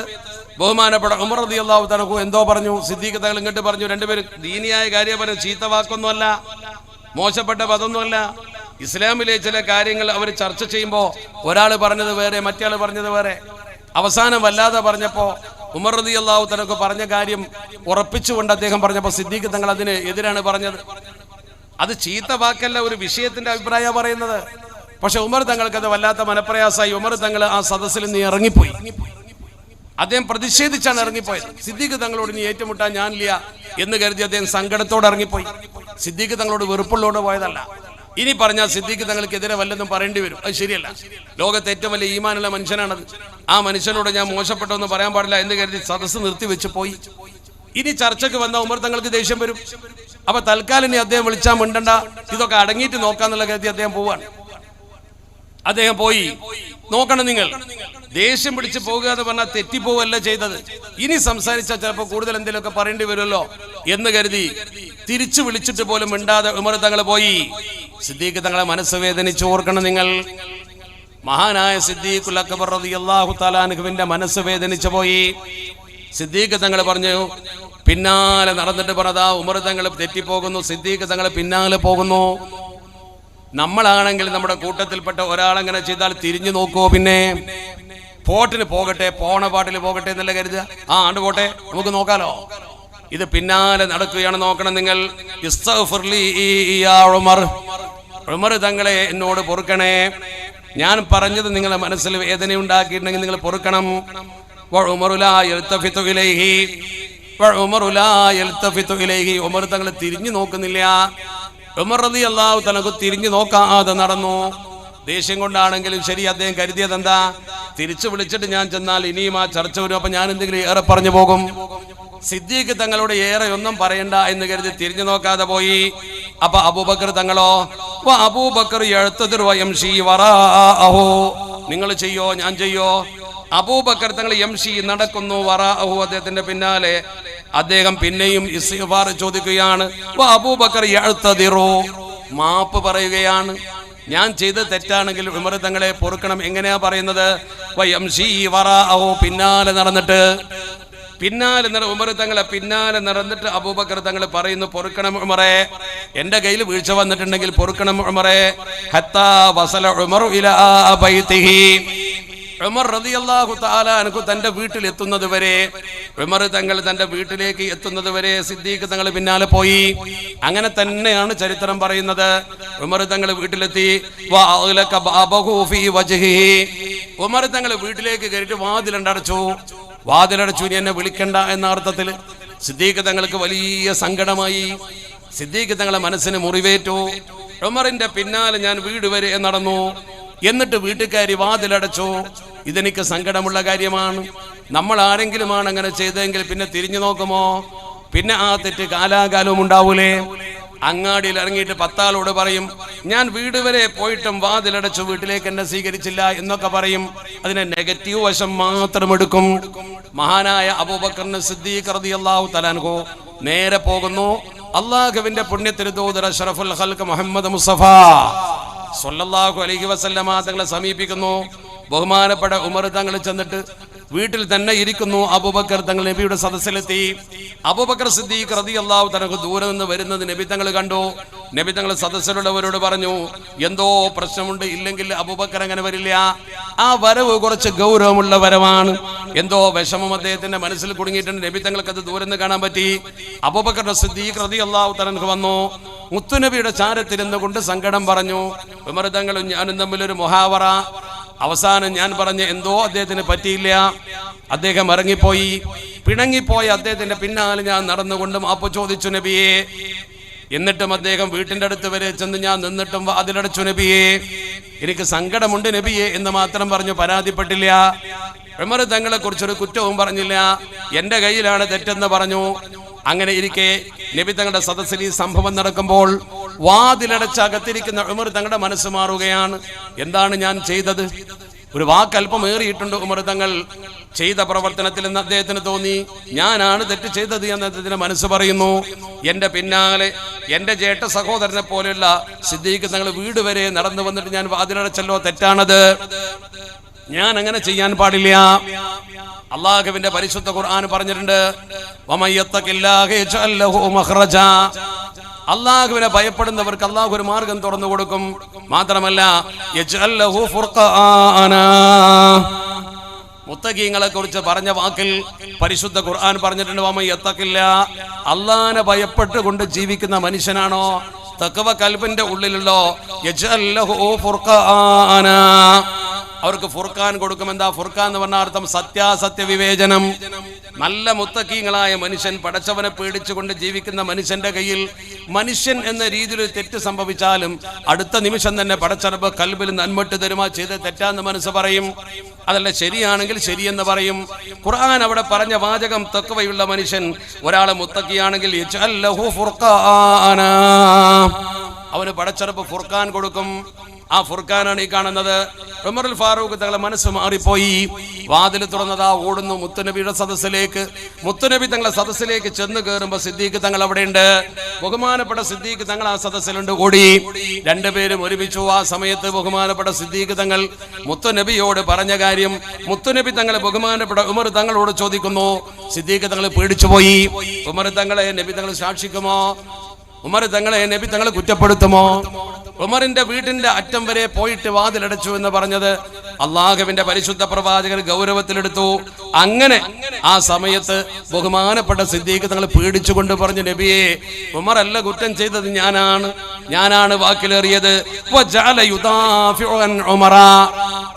ബഹുമാനപ്പെട്ട ഉമർ റളിയല്ലാഹു തആല എന്തോ പറഞ്ഞു. സിദ്ദീഖ് തങ്ങൾ ഇങ്ങോട്ട് പറഞ്ഞു, രണ്ടുപേരും ദീനിയായ കാര്യം പറഞ്ഞു, ചീത്ത വാക്കൊന്നുമല്ല, മോശപ്പെട്ട പദമൊന്നുമല്ല. ഇസ്ലാമിലെ ചില കാര്യങ്ങൾ അവർ ചർച്ച ചെയ്യുമ്പോൾ ഒരാൾ പറഞ്ഞത് വേറെ, മറ്റേ പറഞ്ഞത് വേറെ. അവസാനം വല്ലാതെ പറഞ്ഞപ്പോ ഉമർ റളിയല്ലാഹു തആല പറഞ്ഞ കാര്യം ഉറപ്പിച്ചുകൊണ്ട് അദ്ദേഹം പറഞ്ഞപ്പോൾ സിദ്ദീഖ് തങ്ങൾ അതിന് എതിരാണ് പറഞ്ഞത്. അത് ചീത്ത വാക്കല്ല, ഒരു വിഷയത്തിന്റെ അഭിപ്രായം പറയുന്നത്. പക്ഷെ ഉമർ തങ്ങൾക്ക് അത് വല്ലാത്ത മനപ്രയാസമായി. ഉമർ തങ്ങൾ ആ സദസ്സിൽ നിന്ന് ഇറങ്ങിപ്പോയി. അദ്ദേഹം പ്രതിഷേധിച്ചാണ് ഇറങ്ങിപ്പോയത്. സിദ്ദീഖ് തങ്ങളോട് ഇനി ഏറ്റുമുട്ടാൻ ഞാനില്ല എന്ന് കരുതി അദ്ദേഹം സങ്കടത്തോടെ ഇറങ്ങിപ്പോയി. സിദ്ദീഖ് തങ്ങളോട് വെറുപ്പുള്ളോട് പോയതല്ല. ഇനി പറഞ്ഞാൽ സിദ്ദീഖ് തങ്ങൾക്കെതിരെ വല്ലതും പറയേണ്ടി വരും. അത് ശരിയല്ല. ലോകത്തെ ഏറ്റവും വലിയ ഈമാനുള്ള മനുഷ്യനാണത്. ആ മനുഷ്യനോട് ഞാൻ മോശപ്പെട്ടൊന്നും പറയാൻ പാടില്ല എന്ന് കരുതി സദസ്സ് നിർത്തിവെച്ച് പോയി. ഇനി ചർച്ചയ്ക്ക് വന്ന ഉമർ തങ്ങൾക്ക് ദേഷ്യം വരും. അപ്പൊ തൽക്കാലം ഇനി അദ്ദേഹം വിളിച്ചാൽ മിണ്ടണ്ട, ഇതൊക്കെ അടങ്ങിയിട്ട് നോക്കാന്നുള്ള കരുതി അദ്ദേഹം പോവാണ്. അദ്ദേഹം പോയി. നോക്കണം നിങ്ങൾ, ദേഷ്യം പിടിച്ച് പോകുക എന്ന് പറഞ്ഞാൽ തെറ്റിപ്പോവല്ല ചെയ്തത്. ഇനി സംസാരിച്ചാൽ ചിലപ്പോൾ കൂടുതൽ എന്തെങ്കിലുമൊക്കെ പറയേണ്ടി വരുമല്ലോ എന്ന് കരുതി തിരിച്ചു വിളിച്ചിട്ട് പോലും മിണ്ടാതെ ഉമർ തങ്ങൾ പോയി. സിദ്ദീഖ് തങ്ങളെ മനസ്സ് വേദനിച്ച് ഓർക്കണം നിങ്ങൾ. മഹാനായ സിദ്ദീഖുൽ അക്ബർ റളിയല്ലാഹു തആല അൻഹുവിന്റെ മനസ്സ് വേദനിച്ചു പോയി. സിദ്ദീഖ് തങ്ങൾ പറഞ്ഞു, പിന്നാലെ നടന്നിട്ട് പറഞ്ഞതാ ഉമർ തങ്ങൾ തെറ്റിപ്പോകുന്നു, സിദ്ദീഖ് തങ്ങൾ പിന്നാലെ പോകുന്നു. നമ്മളാണെങ്കിൽ നമ്മുടെ കൂട്ടത്തിൽപ്പെട്ട ഒരാളെങ്ങനെ ചെയ്താൽ തിരിഞ്ഞു നോക്കുവോ? പിന്നെ പോട്ടിന് പോകട്ടെ, പോണ പാട്ടിൽ പോകട്ടെ എന്നല്ല കരുതുക. ആ ആണ്ട് പോട്ടെ, നമുക്ക് നോക്കാലോ. ഇത് പിന്നാലെ നടക്കുകയാണ്. നോക്കണം നിങ്ങൾ. ഉമർ തങ്ങളെ എന്നോട് പൊറുക്കണേ, ഞാൻ പറഞ്ഞത് നിങ്ങളുടെ മനസ്സിൽ വേദന ഉണ്ടാക്കിയിട്ടുണ്ടെങ്കിൽ നിങ്ങൾ പൊറുക്കണം. ഉമർ തങ്ങൾ തിരിഞ്ഞു നോക്കുന്നില്ല. ഉമർ റളിയല്ലാഹു തആല തിരിഞ്ഞു നോക്കാതെ നടന്നു. ദേഷ്യം കൊണ്ടാണെങ്കിലും ശരി അദ്ദേഹം കരുതിയത് എന്താ, തിരിച്ചു വിളിച്ചിട്ട് ഞാൻ ചെന്നാൽ ഇനിയും ആ ചർച്ച വരും, അപ്പൊ ഞാൻ എന്തെങ്കിലും ഏറെ പറഞ്ഞു പോകും. സിദ്ദീഖ് തങ്ങളോട് ഏറെ ഒന്നും പറയണ്ട എന്ന് കരുതി തിരിഞ്ഞു നോക്കാതെ പോയി. അപ്പൊ അബൂബക്കർ തങ്ങളോ, അബൂബക്കർ നിങ്ങൾ ചെയ്യോ ഞാൻ ചെയ്യോ? അബൂബക്കർ തങ്ങൾ യംഷി നടക്കുന്നു, വറാഅഹു അദ്ദേഹത്തിന്റെ പിന്നാലെ. അദ്ദേഹം പിന്നെയും ഇസ്തിഗ്ഫാർ ചോദിക്കുകയാണ്. അബൂബക്കർ യഅ്തദിറു മാപ്പ് പറയുകയാണ്. ഞാൻ ചെയ്ത് തെറ്റാണെങ്കിൽ ഉമർ തങ്ങളെ പൊറുക്കണം. എങ്ങനെയാ പറയുന്നത്? വയംഷി വറാഅഹു പിന്നാലെ നടന്നിട്ട് ഉമർ തങ്ങളെ പിന്നാലെ നടന്നിട്ട് അബൂബക്കർ തങ്ങൾ പറയുന്നു, പൊറുക്കണം ഉമറേ, എന്റെ കയ്യിൽ വീഴ്ച വന്നിട്ടുണ്ടെങ്കിൽ പൊറുക്കണം ഉമറേ. ഹത്താ വസല ഉമറു ഇലാ ബൈതിഹി ഉമർ റളിയല്ലാഹു തആല അൻഹു തന്റെ വീട്ടിൽ എത്തുന്നത് വരെ, ഉമർ തങ്ങൾ തന്റെ വീട്ടിലേക്ക് എത്തുന്നത് വരെ സിദ്ദീഖ് തങ്ങൾ പിന്നാലെ പോയി. അങ്ങനെ തന്നെയാണ് ചരിത്രം പറയുന്നത്. ഉമർ തങ്ങൾ വീട്ടിലെത്തി. വഅഗ്ലക ബാബഹു ഫീ വജ്ഹിഹി ഉമർ തങ്ങൾ വീട്ടിലേക്ക് കയറിയിട്ട് വാതിലടച്ചു. ഇനി എന്നെ വിളിക്കണ്ട എന്ന അർത്ഥത്തിൽ. സിദ്ദീഖ് തങ്ങൾക്ക് വലിയ സങ്കടമായി. സിദ്ദീഖ് തങ്ങളെ മനസ്സിന് മുറിവേറ്റു. ഉമറിന്റെ പിന്നാലെ ഞാൻ വീട് വരെ നടന്നു, എന്നിട്ട് വീട്ടുകാരി വാതിലടച്ചു. ഇതെനിക്ക് സങ്കടമുള്ള കാര്യമാണ്. നമ്മൾ ആരെങ്കിലുമാണ് അങ്ങനെ ചെയ്തതെങ്കിൽ പിന്നെ തിരിഞ്ഞു നോക്കുമോ? പിന്നെ ആ തെറ്റ് കാലാകാലവും ഉണ്ടാവൂലേ? അങ്ങാടിയിൽ ഇറങ്ങിയിട്ട് 10 ആളോട് പറയും, ഞാൻ വീട് വരെ പോയിട്ടും വാതിലടച്ചു, വീട്ടിലേക്ക് എന്നെ സ്വീകരിച്ചില്ല എന്നൊക്കെ പറയും. അതിനെ നെഗറ്റീവ് വശം മാത്രം എടുക്കും. മഹാനായ അബൂബക്കർ സിദ്ദീഖ് റളിയല്ലാഹു തആല അൻഹു നേരെ പോകുന്നു. അല്ലാഹുവിന്റെ പുണ്യത്തിന് ദൂതർ അഷ്റഫുൽ ഖൽഖ് മുഹമ്മദ് മുസ്തഫ സ്വല്ലല്ലാഹു അലൈഹി വസല്ലമ തങ്ങളെ സമീപിക്കുന്നു. ബഹുമാനപ്പെട്ട ഉമർ തങ്ങൾ ചെന്നിട്ട് വീട്ടിൽ തന്നെ ഇരിക്കുന്നു. അബൂബക്കർ തങ്ങൾ നബിയുടെ സദസ്സിലെത്തി. അബൂബക്കർ സിദ്ദീഖ് റളിയല്ലാഹു തആല ദൂരെ നിന്ന് വരുന്നത് നബി തങ്ങൾ കണ്ടു. നബി തങ്ങൾ സദസ്സിലുള്ളവരോട് പറഞ്ഞു, എന്തോ പ്രശ്നമുണ്ട്, ഇല്ലെങ്കിൽ അബൂബക്കർ അങ്ങനെ വരില്ല. ആ വരവ് കുറച്ച് ഗൗരവമുള്ള വരവാണ്. എന്തോ വിഷമം അദ്ദേഹത്തിന്റെ മനസ്സിൽ കുടുങ്ങിയിട്ടുണ്ട്. നബി തങ്ങൾക്ക് അത് ദൂരെ നിന്ന് കാണാൻ പറ്റി. അബൂബക്കർ സിദ്ദീഖ് റളിയല്ലാഹു തആല വന്നു. മുത്തുനബിയുടെ ചാരത്തിരുന്നു കൊണ്ട് സങ്കടം പറഞ്ഞു. ഉമർ തങ്ങളും ഞാനും തമ്മിലൊരു മുഹാവറ. അവസാനം ഞാൻ പറഞ്ഞ എന്തോ അദ്ദേഹത്തിന് പറ്റിയില്ല. അദ്ദേഹം ഇറങ്ങിപ്പോയി. പിണങ്ങിപ്പോയി അദ്ദേഹത്തിന്റെ പിന്നാലെ ഞാൻ നടന്നുകൊണ്ട് മാപ്പ് ചോദിച്ചു നബിയെ. എന്നിട്ടും അദ്ദേഹം വീട്ടിന്റെ അടുത്ത് വരെ ചെന്ന് ഞാൻ നിന്നിട്ടും വാതിലടച്ചു നബിയെ, എനിക്ക് സങ്കടമുണ്ട് നബിയെ എന്ന് മാത്രം പറഞ്ഞു, പരാതിപ്പെട്ടില്ല. ഉമർ തങ്ങളെ കുറിച്ചൊരു കുറ്റവും പറഞ്ഞില്ല. എന്റെ കയ്യിലാണ് തെറ്റെന്ന് പറഞ്ഞു. അങ്ങനെ ഇരിക്കെ നബി തങ്ങളുടെ സദസ്സിൽ ഈ സംഭവം നടക്കുമ്പോൾ വാതിലടച്ച് അകത്തിരിക്കുന്ന ഉമർ തങ്ങളുടെ മനസ്സ് മാറുകയാണ്. എന്താണ് ഞാൻ ചെയ്തത്? ഒരു വാക്കല്പം ഏറിയിട്ടുണ്ട് ഉമർ തങ്ങൾ ചെയ്ത പ്രവർത്തനത്തിൽ എന്ന് അദ്ദേഹത്തിന് തോന്നി. ഞാനാണ് തെറ്റ് ചെയ്തത് എന്ന് അദ്ദേഹത്തിന്റെ മനസ്സ് പറയുന്നു. എന്റെ പിന്നാലെ എന്റെ ജേഷ്ഠ സഹോദരനെ പോലെയുള്ള സിദ്ദീഖ് തങ്ങൾ വീട് വരെ നടന്നു വന്നിട്ട് ഞാൻ വാതിലടച്ചല്ലോ, തെറ്റാണത്. ഞാൻ അങ്ങനെ ചെയ്യാൻ പാടില്ല. അല്ലാഹുവിന്റെ പരിശുദ്ധ ഖുർആൻ പറഞ്ഞിട്ടുണ്ട്, വമയ്യത്തഖില്ലാഹ യജ്അൽ ലഹു മഖ്റജാ. അല്ലാഹുവിനെ ഭയപ്പെടുന്നവർക്ക് അല്ലാഹു ഒരു മാർഗം തുറന്നു കൊടുക്കും. മാത്രമല്ല യജ്അൽ ലഹു ഫുർഖാനാ. മുത്തഖീങ്ങളെ കുറിച്ച് പറഞ്ഞ വാക്കിൽ പരിശുദ്ധ ഖുർആൻ പറഞ്ഞിട്ടുണ്ട്, വമയ്യത്തഖില്ലാ. അല്ലാഹുവിനെ ഭയപ്പെട്ടുകൊണ്ട് ജീവിക്കുന്ന മനുഷ്യനാണോ തഖ്വ കൽബിന്റെ ഉള്ളിലുള്ളോ, യജ്അൽ ലഹു ഫുർഖാനാ, അവർക്ക് ഫുർഖാൻ കൊടുക്കും. എന്താ ഫുർഖാൻ എന്ന് പറഞ്ഞ അർത്ഥം? സത്യാസത്യ വിവേചനം. നല്ല മുത്തഖീങ്ങളായ മനുഷ്യൻ, പടച്ചവനെ പേടിച്ചുകൊണ്ട് ജീവിക്കുന്ന മനുഷ്യന്റെ കയ്യിൽ മനുഷ്യൻ എന്ന രീതിയിൽ തെറ്റ് സംഭവിച്ചാലും അടുത്ത നിമിഷം തന്നെ പടച്ചറബ് കൽബിൽ നന്മട്ട് തരുമാ, ചെയ്ത് തെറ്റാന്ന് മനസ്സ് പറയും. അതല്ല ശരിയാണെങ്കിൽ ശരിയെന്ന് പറയും. ഖുർആൻ അവിടെ പറഞ്ഞ വാചകം തഖ്വയുള്ള മനുഷ്യൻ, ഒരാളെ മുത്തഖിയാണെങ്കിൽ യജ്അൽ ലഹു ഫുർഖാനാ, അവന് പടച്ചറബ് ഫുർഖാൻ കൊടുക്കും. ആ ഫുർഖാനാണ് ഈ കാണുന്നത്. ഉമറുൽ ഫാറൂഖ് തങ്ങളെ മനസ്സ് മാറിപ്പോയി. വാതിൽ തുറന്നതാ ഓടുന്നു മുത്തുനബിയുടെ സദസ്സിലേക്ക്. മുത്തുനബി തങ്ങളെ സദസ്സിലേക്ക് ചെന്ന് കയറുമ്പോൾ സിദ്ദീഖ് തങ്ങൾ അവിടെയുണ്ട്. ബഹുമാനപ്പെട്ട സിദ്ദീഖ് തങ്ങൾ ആ സദസ്സിലുണ്ട്. ഓടി രണ്ടുപേരും ഒരുമിച്ചു. ആ സമയത്ത് ബഹുമാനപ്പെട്ട സിദ്ദീഖ് തങ്ങൾ മുത്തുനബിയോട് പറഞ്ഞ കാര്യം മുത്തുനബി തങ്ങളെ ബഹുമാനപ്പെട്ട ഉമർ തങ്ങളോട് ചോദിക്കുന്നു. സിദ്ദീഖ് തങ്ങൾ പേടിച്ചുപോയി. ഉമർ തങ്ങളെ നബി തങ്ങൾ സാക്ഷിക്കുമോ? ഉമർ തങ്ങളെ നബി തങ്ങൾ കുറ്റപ്പെടുത്തുമോ? ഉമറിന്റെ വീടിന്റെ അറ്റം വരെ പോയിട്ട് വാതിലടച്ചു എന്ന് പറഞ്ഞത് അള്ളാഹുവിന്റെ പരിശുദ്ധ പ്രവാചകർ ഗൗരവത്തിലെടുത്തു. അങ്ങനെ ആ സമയത്ത് ബഹുമാനപ്പെട്ട സിദ്ദീഖ് തങ്ങൾ പേടിച്ചുകൊണ്ട് പറഞ്ഞു, നബിയെ, ഉമർ അല്ല കുറ്റം ചെയ്തത്, ഞാനാണ് വാക്കിലേറിയത്.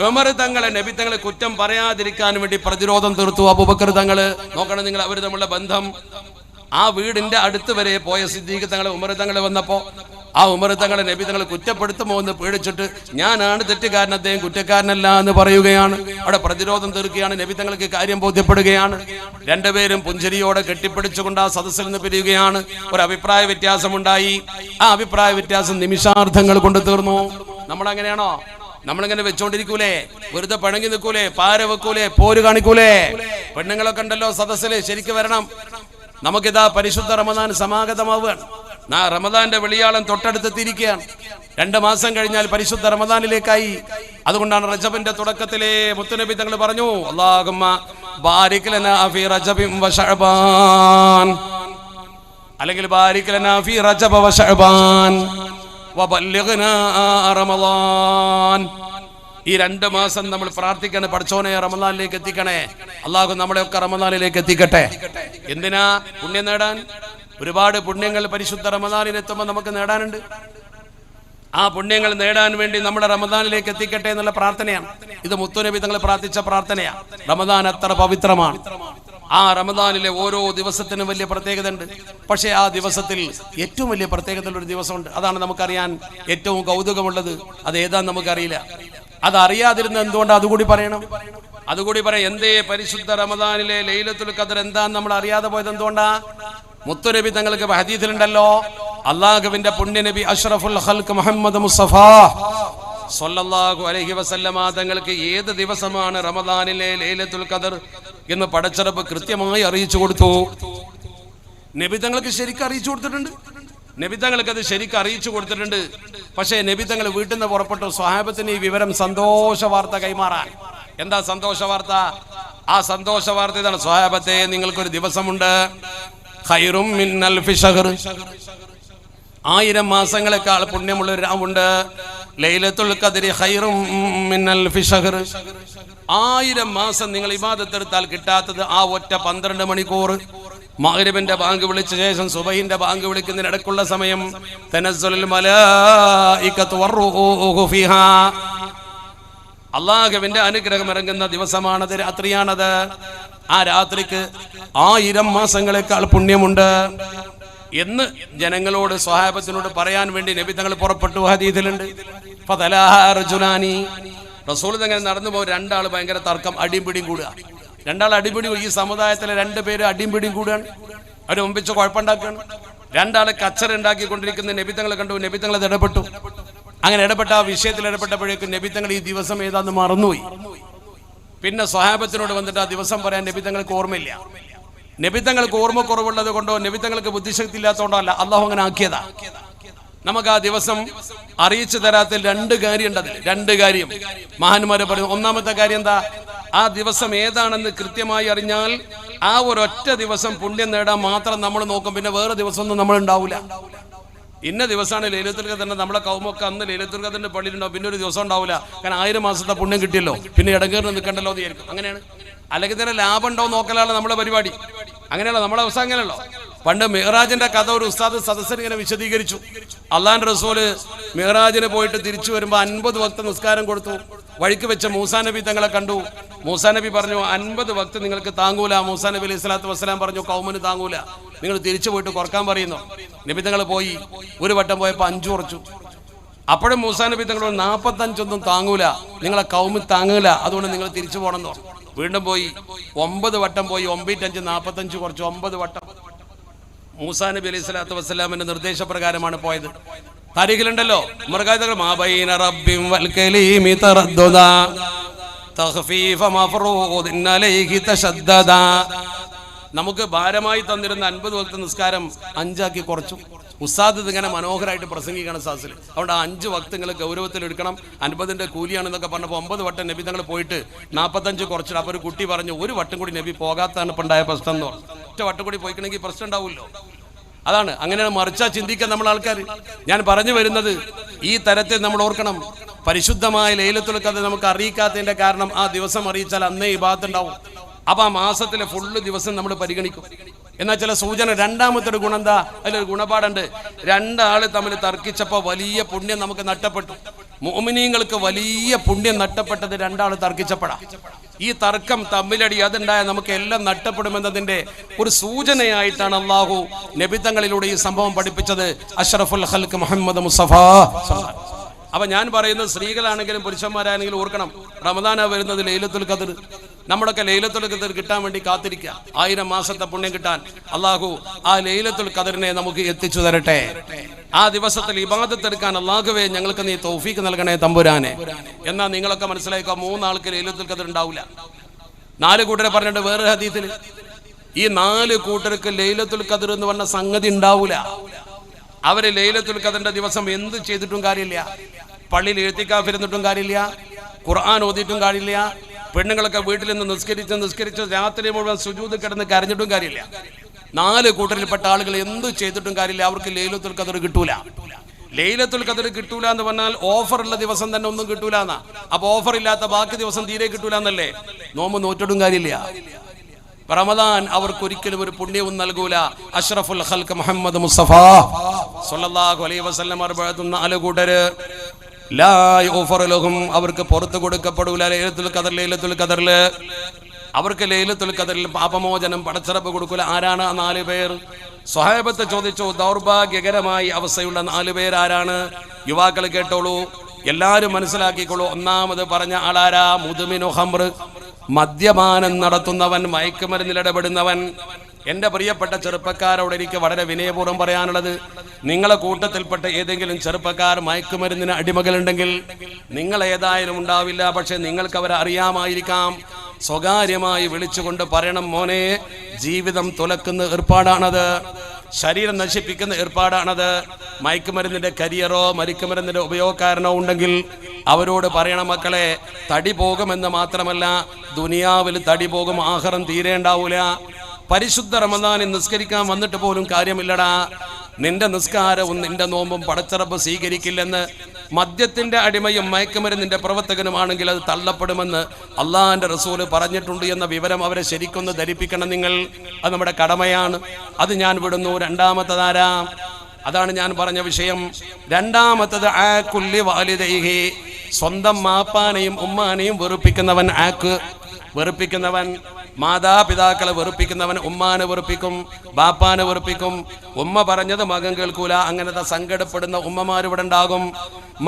ഉമർ തങ്ങളെ നബി തങ്ങളെ കുറ്റം പറയാതിരിക്കാൻ വേണ്ടി പ്രതിരോധം തീർത്തു അബൂബക്കർ തങ്ങള്. നോക്കണം നിങ്ങൾ അവർ തമ്മിലുള്ള ബന്ധം. ആ വീടിന്റെ അടുത്ത് വരെ പോയ സിദ്ദീഖ് തങ്ങളെ ഉമർ തങ്ങളെ വന്നപ്പോ ആ ഉമർ തങ്ങളെ നബി തങ്ങൾ കുറ്റപ്പെടുത്തുമോ എന്ന് പേടിച്ചിട്ട് ഞാനാണ് തെറ്റുകാരൻ, അദ്ദേഹം കുറ്റക്കാരനല്ല എന്ന് പറയുകയാണ്. അവിടെ പ്രതിരോധം തീർക്കുകയാണ്. നബി തങ്ങൾക്ക് കാര്യം ബോധ്യപ്പെടുകയാണ്. രണ്ടുപേരും പുഞ്ചിരിയോടെ കെട്ടിപ്പിടിച്ചുകൊണ്ട് ആ സദസ്സിൽ നിന്ന് പിരിയുകയാണ്. ഒരു അഭിപ്രായ വ്യത്യാസമുണ്ടായി. ആ അഭിപ്രായ വ്യത്യാസം നിമിഷാർദ്ധങ്ങൾ കൊണ്ട് തീർന്നു. നമ്മളങ്ങനെയാണോ? നമ്മളിങ്ങനെ വെച്ചോണ്ടിരിക്കൂലേ? വെറുതെ പിണങ്ങി നിൽക്കൂലേ? പാര വെക്കൂലേ? പോര് കാണിക്കൂലേ? പെണ്ണുങ്ങളൊക്കെ ഉണ്ടല്ലോ സദസ്സില്, ശരിക്ക് വരണം. നമുക്കിതാ പരിശുദ്ധ റമദാൻ സമാഗതമാവുകയാണ്. റമദാന്റെ വെളിയാളം തൊട്ടടുത്തെത്തിയിരിക്കുകയാണ്. 2 മാസം കഴിഞ്ഞാൽ പരിശുദ്ധ റമദാനിലേക്കായി. അതുകൊണ്ടാണ് റജബിന്റെ തുടക്കത്തിലെ മുത്തുനബി തങ്ങൾ പറഞ്ഞു, അല്ലാഹുമ്മ ബാരിക് ലനാ ഫീ റജബിൻ വ ശഅബാൻ, അല്ലെങ്കിൽ ബാരിക് ലനാ ഫീ റജബ വ ശഅബാൻ വബല്ലിഗ്നാ റമദാൻ. ഈ 2 മാസം നമ്മൾ പ്രാർത്ഥിക്കണേ, പഠിച്ചോനെ റമദാനിലേക്ക് എത്തിക്കണേ. അള്ളാഹു നമ്മളെയൊക്കെ റമദാനിലേക്ക് എത്തിക്കട്ടെ. എന്തിനാ? പുണ്യം നേടാൻ. ഒരുപാട് പുണ്യങ്ങൾ പരിശുദ്ധ റമദാനിലെത്തുമ്പോൾ നമുക്ക് നേടാനുണ്ട്. ആ പുണ്യങ്ങൾ നേടാൻ വേണ്ടി നമ്മുടെ റമദാനിലേക്ക് എത്തിക്കട്ടെ എന്നുള്ള പ്രാർത്ഥനയാണ്. ഇത് മുത്തുനബി തങ്ങൾ പ്രാർത്ഥിച്ച പ്രാർത്ഥനയാണ്. റമദാൻ അത്ര പവിത്രമാണ്. ആ റമദാനിലെ ഓരോ ദിവസത്തിനും വലിയ പ്രത്യേകത ഉണ്ട്. പക്ഷേ ആ ദിവസത്തിൽ ഏറ്റവും വലിയ പ്രത്യേകത ഒരു ദിവസമുണ്ട്. അതാണ് നമുക്കറിയാൻ ഏറ്റവും കൗതുകമുള്ളത്. അത് ഏതാന്ന് നമുക്കറിയില്ല. അതറിയാതിരുന്ന എന്തുകൊണ്ട് അതുകൂടി പറയണം. അതുകൂടി പറയാം. എന്തേ പരിശുദ്ധ റമദാനിലെ ലൈലത്തുൽ ഖദർ എന്താന്ന് നമ്മൾ അറിയാതെ പോയത് എന്തുകൊണ്ടാ? മുത്തുനബി തങ്ങൾക്ക് ഹദീസിലുണ്ടല്ലോ, അള്ളാഹുവിന്റെ പുണ്യനബി അഷ്റഫുൽ ഖൽഖ് മുഹമ്മദ് മുസ്തഫ സ്വല്ലല്ലാഹു അലൈഹി വസല്ലമ തങ്ങൾക്ക് ഏത് ദിവസമാണ് റമദാനിലെ ലൈലത്തുൽ ഖദർ എന്ന് പടച്ചറബ് കൃത്യമായി അറിയിച്ചു കൊടുത്തു. നബി തങ്ങൾക്ക് ശരിക്കും അറിയിച്ചു കൊടുത്തിട്ടുണ്ട്. നബി തങ്ങൾക്ക് അത് ശരിക്കും അറിയിച്ചു കൊടുത്തിട്ടുണ്ട്. പക്ഷേ നബി തങ്ങൾ വീട്ടിൽ നിന്ന് പുറപ്പെട്ടു സ്വഹാബത്തിന് ഈ വിവരം സന്തോഷ വാർത്ത കൈമാറാൻ. എന്താ സന്തോഷ വാർത്ത? ആ സന്തോഷ വാർത്ത ഇതാണ്: സ്വഹാബത്തെ, നിങ്ങൾക്കൊരു ദിവസമുണ്ട്. ഖൈറും മിൻ അൽഫി ശഹർ, 1000 മാസങ്ങളെക്കാൾ പുണ്യമുള്ള ഒരു രാവുണ്ട്. ലൈലത്തുൽ ഖദ്രി ഖൈറും മിൻ അൽഫി ശഹർ. 1000 മാസം നിങ്ങൾ ഇബാദത്ത് എടുത്താൽ കിട്ടാത്തത് ആ ഒറ്റ 12 മണിക്കൂർ. മഗ്രിബിന്റെ ബാങ്ക് വിളിച്ച ശേഷം സുബഹിന്റെ ബാങ്ക് വിളിക്കുന്നതിനിടക്കുള്ള സമയം തനസ്സുലുൽ മലായികത്തു വറൂഹു ഫീഹാ, അല്ലാഹുവിന്റെ അനുഗ്രഹം ഇറങ്ങുന്ന ദിവസമാണത്, രാത്രിയാണത്. ആ രാത്രിക്ക് 1000 മാസങ്ങളെക്കാൾ പുണ്യമുണ്ട് എന്ന് ജനങ്ങളോട് സ്വഹാബത്തിനോട് പറയാൻ വേണ്ടി നബി തങ്ങൾ പുറപ്പെട്ടു. ഹദീസിലുണ്ട്, ഫതലാഹർജുലാനി, റസൂൽ തങ്ങൾ നടന്നു പോകും. 2 ആൾ ഭയങ്കര തർക്കം, അടിയും പിടിയും കൂടുക. 2 ആൾ അടിപിടി. ഈ സമുദായത്തിലെ 2 പേര് അടിയും പിടിയും കൂടുകയാണ്. അവർ മുമ്പിച്ച് കുഴപ്പമുണ്ടാക്കുകയാണ്. 2 ആൾ കച്ചറ ഉണ്ടാക്കിക്കൊണ്ടിരിക്കുന്ന നബി തങ്ങൾ കണ്ടു. നബി തങ്ങൾ അത് ഇടപെട്ടു. അങ്ങനെ ഇടപെട്ട ആ വിഷയത്തിൽ ഇടപെട്ടപ്പോഴേക്കും നബി തങ്ങൾ ഈ ദിവസം ഏതാന്ന് മറന്നുപോയി. പിന്നെ സ്വഹാബത്തിനോട് വന്നിട്ട് ആ ദിവസം പറയാൻ നബി തങ്ങൾക്ക് ഓർമ്മയില്ല. നബി തങ്ങൾക്ക് ഓർമ്മക്കുറവുള്ളത് കൊണ്ടോ നബി തങ്ങൾക്ക് ബുദ്ധിശക്തി ഇല്ലാത്തതുകൊണ്ടോ അല്ല, അള്ളാഹു അങ്ങനെ ആക്കിയതാ. നമുക്ക് ആ ദിവസം അറിയിച്ചു തരാത്തിൽ 2 കാര്യം ഉണ്ട്. അതിൽ 2 കാര്യം മഹാന്മാര് പറയുന്നു. ഒന്നാമത്തെ കാര്യം എന്താ? ആ ദിവസം ഏതാണെന്ന് കൃത്യമായി അറിഞ്ഞാൽ ആ ഒരൊറ്റ ദിവസം പുണ്യം നേടാൻ മാത്രം നമ്മൾ നോക്കും. പിന്നെ വേറെ ദിവസമൊന്നും നമ്മൾ ഉണ്ടാവില്ല. ഇന്ന ദിവസമാണ് ലൈലത്തുൽ ഖദർ. നമ്മളെ കൗമൊക്കെ അന്ന് ലൈലത്തുൽ ഖദറിന്റെ പള്ളിയിലുണ്ടാവും, പിന്നെ ഒരു ദിവസം ഉണ്ടാവില്ല. കാരണം 1000 മാസത്തെ പുണ്യം കിട്ടിയല്ലോ, പിന്നെ ഇടങ്ങേറിന് നിൽക്കണ്ടല്ലോ എന്ന് വിചാരിക്കും. അങ്ങനെയാണ്. അല്ലെങ്കിൽ തന്നെ ലാഭം ഉണ്ടോ നോക്കലാണ് നമ്മുടെ പരിപാടി. അങ്ങനെയല്ല, നമ്മളെ അവസ്ഥ അങ്ങനെയല്ലോ. പണ്ട് മിഹ്റാജിന്റെ കഥ ഒരു ഉസ്താദ് സദസ്സിന് ഇങ്ങനെ വിശദീകരിച്ചു. അള്ളാന്റെ റസൂല് മിഹ്റാജിന് പോയിട്ട് തിരിച്ചു വരുമ്പോൾ 50 വക്ത് നിസ്കാരം കൊടുത്തു. വഴിക്ക് വെച്ച മൂസാ നബി തങ്ങളെ കണ്ടു. മൂസാ നബി പറഞ്ഞു, 50 വക്ത് നിങ്ങൾക്ക് താങ്ങൂല. മൂസാ നബി അലൈഹി സ്വലാത്തു വസ്സലാം പറഞ്ഞു, കൗമിന് താങ്ങൂല, നിങ്ങൾ തിരിച്ചു പോയിട്ട് കുറക്കാൻ പറയുന്നു. നബി തങ്ങൾ പോയി. ഒരു വട്ടം പോയപ്പോൾ 5 കുറച്ചു. അപ്പോഴും മൂസാ നബി തങ്ങളോട് 45 താങ്ങൂല, നിങ്ങളെ കൗമിന് താങ്ങൂല, അതുകൊണ്ട് നിങ്ങൾ തിരിച്ചു പോകണമെന്ന് പറഞ്ഞു. വീണ്ടും പോയി. 9 വട്ടം പോയി. 9 5 45 കുറച്ചു. 9 വട്ടം. മൂസാ നബി അലൈഹി സ്വലാത്തു വസ്സലാമിന്റെ നിർദ്ദേശപ്രകാരമാണ് പോയത്. താരീഖിലുണ്ടല്ലോ, നമുക്ക് ഭാരമായി തന്നിരുന്ന 50 വക്ത് നിസ്കാരം 5 ആക്കി കുറച്ചു. ഉസ്താദ് ഇതിങ്ങനെ മനോഹരമായിട്ട് പ്രസംഗിക്കണം സാസിൽ. അതുകൊണ്ട് 5 വക്തങ്ങൾ ഗൗരവത്തിൽ എടുക്കണം, 50ന്റെ കൂലിയാണെന്നൊക്കെ പറഞ്ഞപ്പോൾ 9 വട്ടം നബി തങ്ങൾ പോയിട്ട് 45 കുറച്ചിട്ട്. അപ്പോൾ ഒരു കുട്ടി പറഞ്ഞു, ഒരു വട്ടം കൂടി നബി പോകാത്താണ് ഇപ്പം ഉണ്ടായ പ്രശ്നം എന്ന് പറഞ്ഞു. ഒറ്റ വട്ടം കൂടി പോയിക്കണമെങ്കിൽ പ്രശ്നം ഉണ്ടാവുമല്ലോ. അതാണ്, അങ്ങനെയാണ് മറിച്ചാ ചിന്തിക്കാൻ നമ്മൾ ആൾക്കാർ. ഞാൻ പറഞ്ഞു വരുന്നത് ഈ തരത്തിൽ നമ്മൾ ഓർക്കണം. പരിശുദ്ധമായ ലൈലത്തുൽ ഖദർ നമുക്ക് അറിയിക്കാത്തതിന്റെ കാരണം ആ ദിവസം അറിയിച്ചാൽ അന്നേ ഇബാദത്ത് ഉണ്ടാവും. അപ്പൊ ആ മാസത്തിലെ ഫുള്ള് ദിവസം നമ്മൾ പരിഗണിക്കും. എന്നാൽ ചില സൂചന. രണ്ടാമത്തെ ഒരു ഗുണം എന്താ? അതിലൊരു ഗുണപാടുണ്ട്. 2 ആള് തമ്മിൽ തർക്കിച്ചപ്പോൾ വലിയ പുണ്യം നമുക്ക് നഷ്ടപ്പെട്ടു. മുഅ്മിനീങ്ങൾക്ക് വലിയ പുണ്യം നഷ്ടപ്പെട്ടത് രണ്ടാൾ തർക്കിച്ചപ്പെടാം. ഈ തർക്കം തമ്മിലടി അതുണ്ടായ നമുക്ക് എല്ലാം നഷ്ടപ്പെടുമെന്നതിന്റെ ഒരു സൂചനയായിട്ടാണ് അള്ളാഹു നബിതങ്ങളിലൂടെ ഈ സംഭവം പഠിപ്പിച്ചത്. അഷ്റഫുൽ ഖൽഖ് മുഹമ്മദ് മുസ്തഫ. അപ്പൊ ഞാൻ പറയുന്നത് സ്ത്രീകളാണെങ്കിലും പുരുഷന്മാരാണെങ്കിലും ഓർക്കണം, റമദാനാ വരുന്നത്, ലൈലത്തുൽ ഖദർ. നമ്മളൊക്കെ ലൈലത്തുൽ ഖദർ കിട്ടാൻ വേണ്ടി കാത്തിരിക്കുക. 1000 മാസത്തെ പുണ്യം കിട്ടാൻ അള്ളാഹു ആ ലൈലത്തുൽ ഖദറിനെ നമുക്ക് എത്തിച്ചു തരട്ടെ. ആ ദിവസത്തിൽ ഇബാദത്ത് എടുക്കാൻ അള്ളാഹുവേ ഞങ്ങൾക്ക് നീ തൗഫീക്ക് നൽകണേ തമ്പുരാനെ. എന്നാ നിങ്ങളൊക്കെ മനസ്സിലാക്കുക, 3 ആൾക്ക് ലൈലത്തുൽ ഖദർ ഉണ്ടാവില്ല. 4 കൂട്ടരെ പറഞ്ഞിട്ട് വേറെ ഹദീസിൽ ഈ 4 കൂട്ടർക്ക് ലൈലത്തുൽ ഖദർ എന്ന് പറഞ്ഞ സംഗതി ഉണ്ടാവൂല. അവര് ലൈലത്തുൽ ഖദറിന്റെ ദിവസം എന്ത് ചെയ്തിട്ടും കാര്യമില്ല. പള്ളിയിൽ എഴുത്തിക്കാഫിരുന്നിട്ടും കാര്യമില്ല, ഖുർആൻ ഓതിയിട്ടും കാര്യമില്ല. പെണ്ണുങ്ങളൊക്കെ വീട്ടിൽ നിന്ന് നിസ്കരിച്ച് രാത്രി മുഴുവൻ സുജൂദ് കിടന്ന് കരഞ്ഞിട്ടും കാര്യമില്ല. 4 കൂട്ടരിൽപ്പെട്ട ആളുകൾ എന്ത് ചെയ്തിട്ടും കാര്യമില്ല, അവർക്ക് ലൈലത്തുൽ ഖദർ കിട്ടൂല. ലൈലത്തുൽ ഖദർ കിട്ടൂല എന്ന് പറഞ്ഞാൽ ഓഫറുള്ള ദിവസം തന്നെ ഒന്നും കിട്ടൂല എന്നാ. അപ്പൊ ഓഫർ ഇല്ലാത്ത ബാക്കി ദിവസം തീരെ കിട്ടൂല എന്നല്ലേ? നോമ്പ് നോറ്റിട്ടും കാര്യമില്ല. റമദാൻ അവർക്കൊരിക്കലും ഒരു പുണ്യവും നൽകൂല. അഷ്റഫുൽ ഖൽഖ് മുഹമ്മദ് മുസ്തഫ സ്വല്ലല്ലാഹു അലൈഹി വസല്ലം 4 കൂട്ടര് ലാ യുഗ്ഫറു ലഹും, അവർക്ക് പുറത്തു കൊടുക്കപ്പെടൂല ലൈലത്തുൽ ഖദറിൽ. അവർക്ക് ലൈലത്തുൽ ഖദറിൽ പാപമോചനം പടച്ചറപ്പ് കൊടുക്കൂല. ആരാണ് ആ 4 പേർ? സ്വഹാബത്ത് ചോദിച്ചു, ദൗർഭാഗ്യകരമായി അവസ്ഥയുള്ള 4 പേർ ആരാണ്? യുവാക്കൾ കേട്ടോളൂ, എല്ലാരും മനസ്സിലാക്കിക്കോളൂ. ഒന്നാമത് പറഞ്ഞ ആളാരാ? മുദ്മിനു ഖംർ, മദ്യപാനം നടത്തുന്നവൻ, മയക്കുമരുന്നിൽ ഇടപെടുന്നവൻ. എൻ്റെ പ്രിയപ്പെട്ട ചെറുപ്പക്കാരോട് എനിക്ക് വളരെ വിനയപൂർവ്വം പറയാനുള്ളത്, നിങ്ങളെ കൂട്ടത്തിൽപ്പെട്ട ഏതെങ്കിലും ചെറുപ്പക്കാർ മയക്കുമരുന്നിന് അടിമകളുണ്ടെങ്കിൽ നിങ്ങൾ ഏതായാലും ഉണ്ടാവില്ല, പക്ഷെ നിങ്ങൾക്ക് അവരെ അറിയാമായിരിക്കാം. സ്വകാര്യമായി വിളിച്ചുകൊണ്ട് പറയണം, മോനെ, ജീവിതം തുലക്കുന്ന ഏർപ്പാടാണത്, ശരീരം നശിപ്പിക്കുന്ന ഏർപ്പാടാണത്. മയക്കുമരുന്നിന്റെ കരിയറോ മയക്കുമരുന്നിന്റെ ഉപയോഗക്കാരനോ ഉണ്ടെങ്കിൽ അവരോട് പറയണം, മക്കളെ, തടി പോകുമെന്ന് മാത്രമല്ല, ദുനിയാവിൽ തടി പോകും, ആഖിറം തീരേണ്ടാവൂല. പരിശുദ്ധ റമദാനിൽ നിസ്കരിക്കാൻ വന്നിട്ട് പോലും കാര്യമില്ലടാ, നിന്റെ നിസ്കാരവും നിന്റെ നോമ്പും പടച്ചറപ്പ് സ്വീകരിക്കില്ലെന്ന് മദ്യത്തിന്റെ അടിമയും മയക്കുമരുന്നിന്റെ പ്രവർത്തകനുമാണെങ്കിൽ അത് തള്ളപ്പെടുമെന്ന് അള്ളാഹിന്റെ റസൂല് പറഞ്ഞിട്ടുണ്ട് എന്ന വിവരം അവരെ ശരിക്കൊന്ന് ധരിപ്പിക്കണം നിങ്ങൾ. അത് നമ്മുടെ കടമയാണ്. അത് ഞാൻ വിടുന്നു. രണ്ടാമത്തതാരാ? അതാണ് ഞാൻ പറഞ്ഞ വിഷയം. രണ്ടാമത്തത് ആക്കുല്ലി വാലിദൈഹി, സ്വന്തം മാപ്പാനെയും ഉമ്മാനെയും വെറുപ്പിക്കുന്നവൻ. വെറുപ്പിക്കുന്നവൻ, മാതാപിതാക്കളെ വെറുപ്പിക്കുന്നവൻ ഉമ്മാനെ വെറുപ്പിക്കും, ബാപ്പാനെ വെറുപ്പിക്കും. ഉമ്മ പറഞ്ഞത് മകൻ കേൾക്കൂല, അങ്ങനത്തെ സങ്കടപ്പെടുന്ന ഉമ്മമാർ ഇവിടെ ഉണ്ടാകും.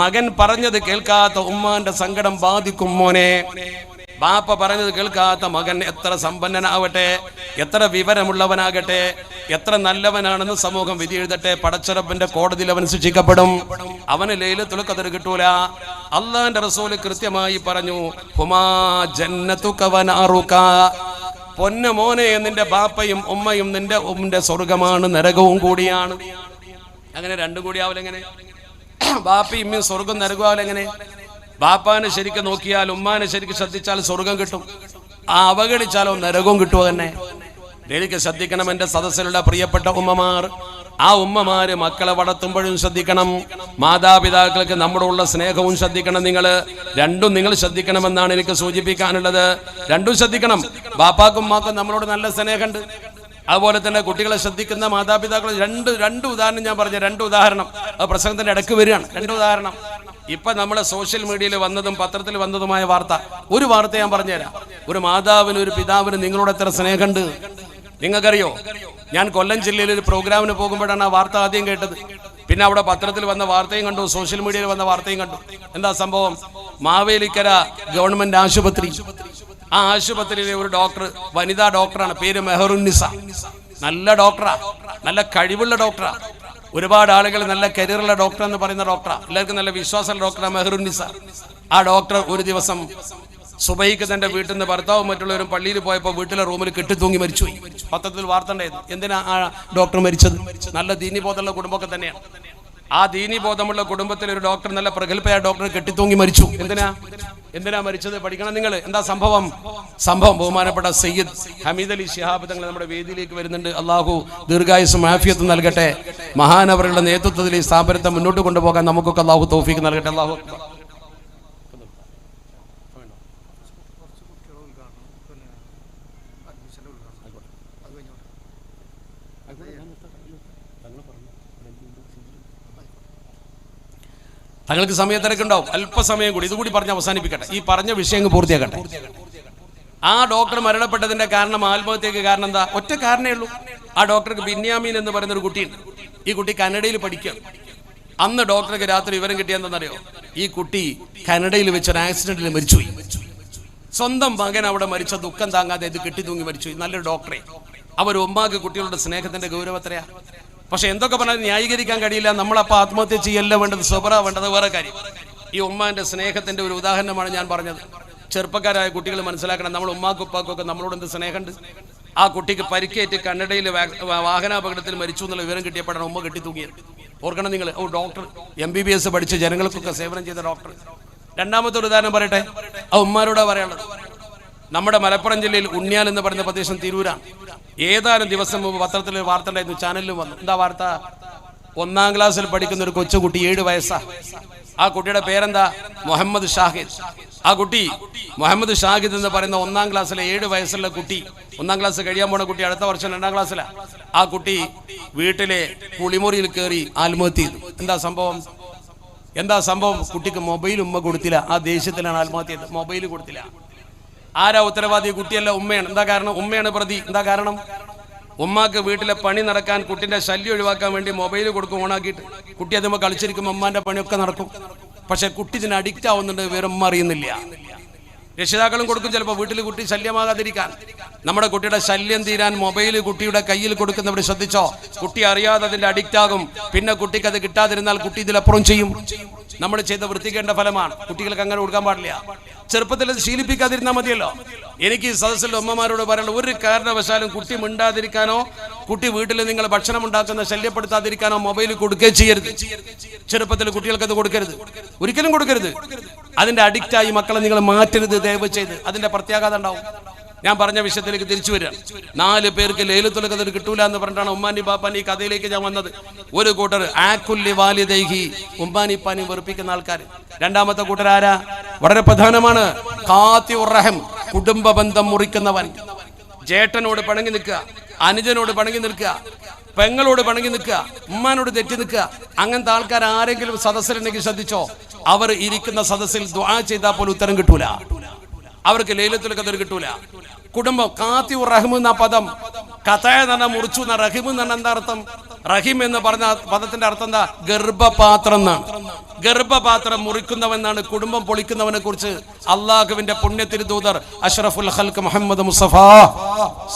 മകൻ പറഞ്ഞത് കേൾക്കാത്ത ഉമ്മാന്റെ സങ്കടം ബാധിക്കും മോനെ. ബാപ്പ പറഞ്ഞത് കേൾക്കാത്ത മകൻ എത്ര സമ്പന്നനാവട്ടെ, എത്ര വിവരമുള്ളവനാകട്ടെ, എത്ര നല്ലവനാണെന്ന് സമൂഹം വിധി എഴുതട്ടെ, പടച്ചറപ്പിന്റെ കോടതിയിൽ അവൻ ശിക്ഷിക്കപ്പെടും. അവന് ലൈലത്തുൽ ഖദർ കിട്ടൂല. അള്ളാന്റെ റസൂല് കൃത്യമായി പറഞ്ഞു, ഹുമാ ജന്നതുക വനാറുക, പൊന്നു മോനെ, നിന്റെ ബാപ്പയും ഉമ്മയും നിന്റെ സ്വർഗമാണ്, നരകവും കൂടിയാണ്. അങ്ങനെ രണ്ടും കൂടി ആവില്ലെങ്ങനെ? ബാപ്പയും ഉമ്മയും സ്വർഗം നരകമാവില്ലെങ്ങനെ? ബാപ്പാനെ ശരിക്കും നോക്കിയാൽ, ഉമ്മാനെ ശരിക്കും ശ്രദ്ധിച്ചാൽ സ്വർഗം കിട്ടും, അവഗണിച്ചാലോ നരകവും കിട്ടുമോ തന്നെ? എനിക്ക് ശ്രദ്ധിക്കണം എൻ്റെ സദസ്സിലുള്ള പ്രിയപ്പെട്ട ഉമ്മമാർ. ആ ഉമ്മമാര് മക്കളെ വളർത്തുമ്പോഴും ശ്രദ്ധിക്കണം, മാതാപിതാക്കൾക്ക് നമ്മളോടുള്ള സ്നേഹവും ശ്രദ്ധിക്കണം. രണ്ടും നിങ്ങൾ ശ്രദ്ധിക്കണമെന്നാണ് എനിക്ക് സൂചിപ്പിക്കാനുള്ളത്. രണ്ടും ശ്രദ്ധിക്കണം. ബാപ്പാക്കും ഉമ്മാക്കും നമ്മളോട് നല്ല സ്നേഹമുണ്ട്, അതുപോലെ തന്നെ കുട്ടികളെ ശ്രദ്ധിക്കുന്ന മാതാപിതാക്കൾ. രണ്ട് ഉദാഹരണം ഞാൻ പറഞ്ഞ, 2 ഉദാഹരണം പ്രസംഗത്തിന്റെ ഇടയ്ക്ക് വരികയാണ്. 2 ഉദാഹരണം. ഇപ്പൊ നമ്മളെ സോഷ്യൽ മീഡിയയിൽ വന്നതും പത്രത്തിൽ വന്നതുമായ വാർത്ത, ഒരു വാർത്ത ഞാൻ പറഞ്ഞുതരാം. ഒരു മാതാവിന് ഒരു പിതാവിന് നിങ്ങളോട് എത്ര സ്നേഹമുണ്ട് നിങ്ങൾക്കറിയോ? ഞാൻ കൊല്ലം ജില്ലയിൽ ഒരു പ്രോഗ്രാമിന് പോകുമ്പോഴാണ് ആ വാർത്ത ആദ്യം കേട്ടത്. പിന്നെ അവിടെ പത്രത്തിൽ വന്ന വാർത്തയും കണ്ടു, സോഷ്യൽ മീഡിയയിൽ വന്ന വാർത്തയും കണ്ടു. എന്താ സംഭവം? മാവേലിക്കര ഗവൺമെന്റ് ആശുപത്രി, ആ ആശുപത്രിയിലെ ഒരു ഡോക്ടർ, വനിതാ ഡോക്ടറാണ്, പേര് മെഹറുന്നിസ. നല്ല ഡോക്ടറാ, നല്ല കഴിവുള്ള ഡോക്ടറാ. ഒരുപാട് ആളുകൾ നല്ല കരിയറുള്ള ഡോക്ടർ എന്ന് പറയുന്ന ഡോക്ടറാ, എല്ലാവർക്കും നല്ല വിശ്വാസമുള്ള ഡോക്ടറാ മെഹറുന്നിസ. ആ ഡോക്ടർ ഒരു ദിവസം സുബൈക്ക് തന്റെ വീട്ടിൽ നിന്ന് ഭർത്താവും മറ്റുള്ളവരും പള്ളിയിൽ പോയപ്പോൾ വീട്ടിലെ റൂമിൽ കെട്ടിത്തൂങ്ങി മരിച്ചുപോയി. പത്രത്തിൽ വാർത്ത ഉണ്ടായിരുന്നു. എന്തിനാ ആ ഡോക്ടർ മരിച്ചത്? നല്ല ദീനീബോധമുള്ള കുടുംബമൊക്കെ തന്നെയാണ്. ആ ദീനീബോധമുള്ള കുടുംബത്തിലെ ഒരു ഡോക്ടർ, നല്ല പ്രഗത്ഭയായ ഡോക്ടർ കെട്ടിത്തൂങ്ങി മരിച്ചു. എന്തിനാ മരിച്ചത്? പഠിക്കണം നിങ്ങൾ. എന്താ സംഭവം? ബഹുമാനപ്പെട്ട സയ്യിദ് ഹമീദ് അലി ശിഹാബ് തങ്ങൾ നമ്മുടെ വേദിയിലേക്ക് വരുന്നുണ്ട്. അള്ളാഹു ദീർഘായുസ്സും ആഫിയത്തും നൽകട്ടെ. മഹാനവറുടെ നേതൃത്വത്തിൽ ഈ സ്ഥാപനത്തെ മുന്നോട്ട് കൊണ്ടുപോകാൻ നമുക്കൊക്കെ അള്ളാഹു തൗഫീഖ് നൽകട്ടെ. അള്ളാഹു തങ്ങൾക്ക് സമയത്തിരക്കുണ്ടാവും, അല്പസമയം കൂടി ഇതുകൂടി പറഞ്ഞ് അവസാനിപ്പിക്കട്ടെ, ഈ പറഞ്ഞ വിഷയം പൂർത്തിയാക്കട്ടെ. ആ ഡോക്ടർ മരണപ്പെട്ടതിന്റെ കാരണം, ആത്മഹത്യക്ക് കാരണം എന്താ? ഒറ്റ കാരണമേ ഉള്ളൂ. ആ ഡോക്ടർക്ക് ബിന്യാമീൻ എന്ന് പറയുന്ന ഒരു കുട്ടിയുണ്ട്. ഈ കുട്ടി കാനഡയിൽ പഠിക്കുകയാണ്. അന്ന് ഡോക്ടർക്ക് രാത്രി വിവരം കിട്ടിയെന്നറിയോ? ഈ കുട്ടി കാനഡയിൽ വെച്ചൊരു ആക്സിഡന്റിൽ മരിച്ചുപോയി. സ്വന്തം മകൻ അവിടെ മരിച്ച ദുഃഖം താങ്ങാതെ ഇത് കെട്ടി തൂങ്ങി മരിച്ചുപോയി. നല്ലൊരു ഡോക്ടറെ. അവർ ഉമ്മാക്ക് കുട്ടികളുടെ സ്നേഹത്തിന്റെ ഗൗരവത്രയാ. പക്ഷെ എന്തൊക്കെ പറഞ്ഞാൽ ന്യായീകരിക്കാൻ കഴിയില്ല. നമ്മളപ്പോൾ ആത്മഹത്യ ചെയ്യല്ല വേണ്ടത്, സബറ വേണ്ടത്, വേറെ കാര്യം. ഈ ഉമ്മാന്റെ സ്നേഹത്തിന്റെ ഒരു ഉദാഹരണമാണ് ഞാൻ പറഞ്ഞത്. ചെറുപ്പക്കാരായ കുട്ടികൾ മനസ്സിലാക്കണം, നമ്മൾ ഉമ്മാക്കും ഉപ്പാക്കും ഒക്കെ നമ്മളോട് എന്ത് സ്നേഹമുണ്ട്. ആ കുട്ടിക്ക് പരിക്കേറ്റ് കന്നഡയിൽ വാഹനാപകടത്തിൽ മരിച്ചു എന്നുള്ള വിവരം കിട്ടിയപ്പോഴാണ് ഉമ്മ കെട്ടി തൂങ്ങിയത്. ഓർക്കണം നിങ്ങൾ. ഡോക്ടർ MBBS പഠിച്ച് ജനങ്ങൾക്കൊക്കെ സേവനം ചെയ്ത ഡോക്ടർ. രണ്ടാമത്തെ ഒരു ഉദാഹരണം പറയട്ടെ, ആ ഉമ്മാരോടാ പറയാനുള്ളത്. നമ്മുടെ മലപ്പുറം ജില്ലയിൽ ഉണ്ണിയാൽ എന്ന് പറയുന്ന പ്രദേശം തിരൂരാണ്. ഏതാനും ദിവസം മുമ്പ് പത്രത്തിൽ വാർത്ത ഉണ്ടായിരുന്നു, ചാനലിലും വന്നു. എന്താ വാർത്ത? 1ാം ക്ലാസ്സിൽ പഠിക്കുന്ന ഒരു കൊച്ചുകുട്ടി, 7 വയസ്സാ. ആ കുട്ടിയുടെ പേരെന്താ? മുഹമ്മദ് ഷാഹിദ്. ആ കുട്ടി മുഹമ്മദ് ഷാഹിദ് എന്ന് പറയുന്ന 1ാം ക്ലാസ്സിലെ 7 വയസ്സുള്ള കുട്ടി, 1ാം ക്ലാസ് കഴിയാൻ പോണ കുട്ടി, അടുത്ത വർഷം 2ാം ക്ലാസ്സിലാ. ആ കുട്ടി വീട്ടിലെ കുളിമുറിയിൽ കയറി ആത്മഹത്യ ചെയ്തു. എന്താ സംഭവം? കുട്ടിക്ക് മൊബൈൽ ഉമ്മ കൊടുത്തില്ല. ആ ദേഷ്യത്തിലാണ് ആത്മഹത്യ ചെയ്തത്. മൊബൈൽ കൊടുത്തില്ല. ആരാ ഉത്തരവാദി? കുട്ടിയല്ല, ഉമ്മയാണ്. എന്താ കാരണം? ഉമ്മയാണ് പ്രതി. എന്താ കാരണം? ഉമ്മാക്ക് വീട്ടിലെ പണി നടക്കാൻ, കുട്ടിന്റെ ശല്യം ഒഴിവാക്കാൻ വേണ്ടി മൊബൈൽ കൊടുക്കും ഓണാക്കിയിട്ട്. കുട്ടി അതുമ്പോൾ കളിച്ചിരിക്കും, ഉമ്മാന്റെ പണിയൊക്കെ നടക്കും. പക്ഷെ കുട്ടി ഇതിന് അഡിക്റ്റ് ആവുന്നുണ്ട്, വേറെ ഉമ്മ അറിയുന്നില്ല. രക്ഷിതാക്കളും കൊടുക്കും ചിലപ്പോൾ, വീട്ടിൽ കുട്ടി ശല്യമാകാതിരിക്കാൻ. നമ്മുടെ കുട്ടിയുടെ ശല്യം തീരാൻ മൊബൈൽ കുട്ടിയുടെ കയ്യിൽ കൊടുക്കുന്നവർ ശ്രദ്ധിച്ചോ, കുട്ടി അറിയാതെ അതിന്റെ അഡിക്റ്റ് ആകും. പിന്നെ കുട്ടിക്ക് അത് കിട്ടാതിരുന്നാൽ കുട്ടി ഇതിലപ്പുറം ചെയ്യും. നമ്മൾ ചെയ്ത വൃത്തിക്കേണ്ട ഫലമാണ്. കുട്ടികൾക്ക് അങ്ങനെ കൊടുക്കാൻ പാടില്ല. ചെറുപ്പത്തിൽ അത് ശീലിപ്പിക്കാതിരുന്നാൽ മതിയല്ലോ. എനിക്ക് ഈ സദസ്സിലെ ഉമ്മമാരോട് പറയാനുള്ള, ഒരു കാരണവശാലും കുട്ടി മിണ്ടാതിരിക്കാനോ, കുട്ടി വീട്ടിൽ നിങ്ങൾ ഭക്ഷണം ഉണ്ടാക്കുന്ന ശല്യപ്പെടുത്താതിരിക്കാനോ മൊബൈൽ കൊടുക്കുകയും ചെയ്യരുത്. ചെറുപ്പത്തിൽ കുട്ടികൾക്ക് അത് കൊടുക്കരുത്, ഒരിക്കലും കൊടുക്കരുത്. അതിന്റെ അഡിക്റ്റായി മക്കളെ നിങ്ങൾ മാറ്റരുത്, ദയവ് ചെയ്ത്. അതിന്റെ പ്രത്യാഘാതം ഉണ്ടാവും. ഞാൻ പറഞ്ഞ വിഷയത്തിലേക്ക് തിരിച്ചു വരിക. 4 പേർക്ക് ലൈലത്തുൽ ഖദർ കിട്ടൂല എന്ന് പറഞ്ഞിട്ടാണ് ഉമ്മാനി ബാപ്പാനി ഈ കഥയിലേക്ക് ഞാൻ വന്നത്. ഒരു കൂട്ടർ ആക്കുല്ലി വാലിദൈഹി, ഉമ്മാനി പാനി വെറുപ്പിക്കുന്ന ആൾക്കാർ. രണ്ടാമത്തെ കൂട്ടർ ആരാ? വളരെ പ്രധാനമാണ്. ഖാതിഉർ റഹം, കുടുംബ ബന്ധം മുറിക്കുന്നവൻ. ജേട്ടനോട് പിണങ്ങി നിൽക്കുക, അനുജനോട് പിണങ്ങി നിൽക്കുക, പെങ്ങളോട് പിണങ്ങി നിൽക്കുക, ഉമ്മാനോട് തെറ്റി നിൽക്കുക. അങ്ങനത്തെ ആൾക്കാർ ആരെങ്കിലും സദസ്സിലുണ്ടെങ്കിൽ ശ്രദ്ധിച്ചോ, അവർ ഇരിക്കുന്ന സദസ്സിൽ ദുആ ചെയ്താൽ പോലും ഉത്തരം കിട്ടൂല. അവർക്ക് ലൈലത്തുൽ ഖദർ കിട്ടൂല. കുടുംബം ഖാതിഉർ റഹം എന്ന പദം, കഥയ എന്ന് മുറിച്ചു എന്ന, റഹിം എന്ന് എന്താ അർത്ഥം? റഹിം എന്ന് പറഞ്ഞ പദത്തിന്റെ അർത്ഥം എന്താ? ഗർഭപാത്രം എന്നാണ്. ഗർഭപാത്രം മുറിക്കുന്നവനാണ് കുടുംബം പൊളിക്കുന്നവനെ കുറിച്ച് അള്ളാഹുവിന്റെ പുണ്യത്തിരുദൂതർ അഷ്റഫുൽ ഖൽഖ് മുഹമ്മദ് മുസ്തഫ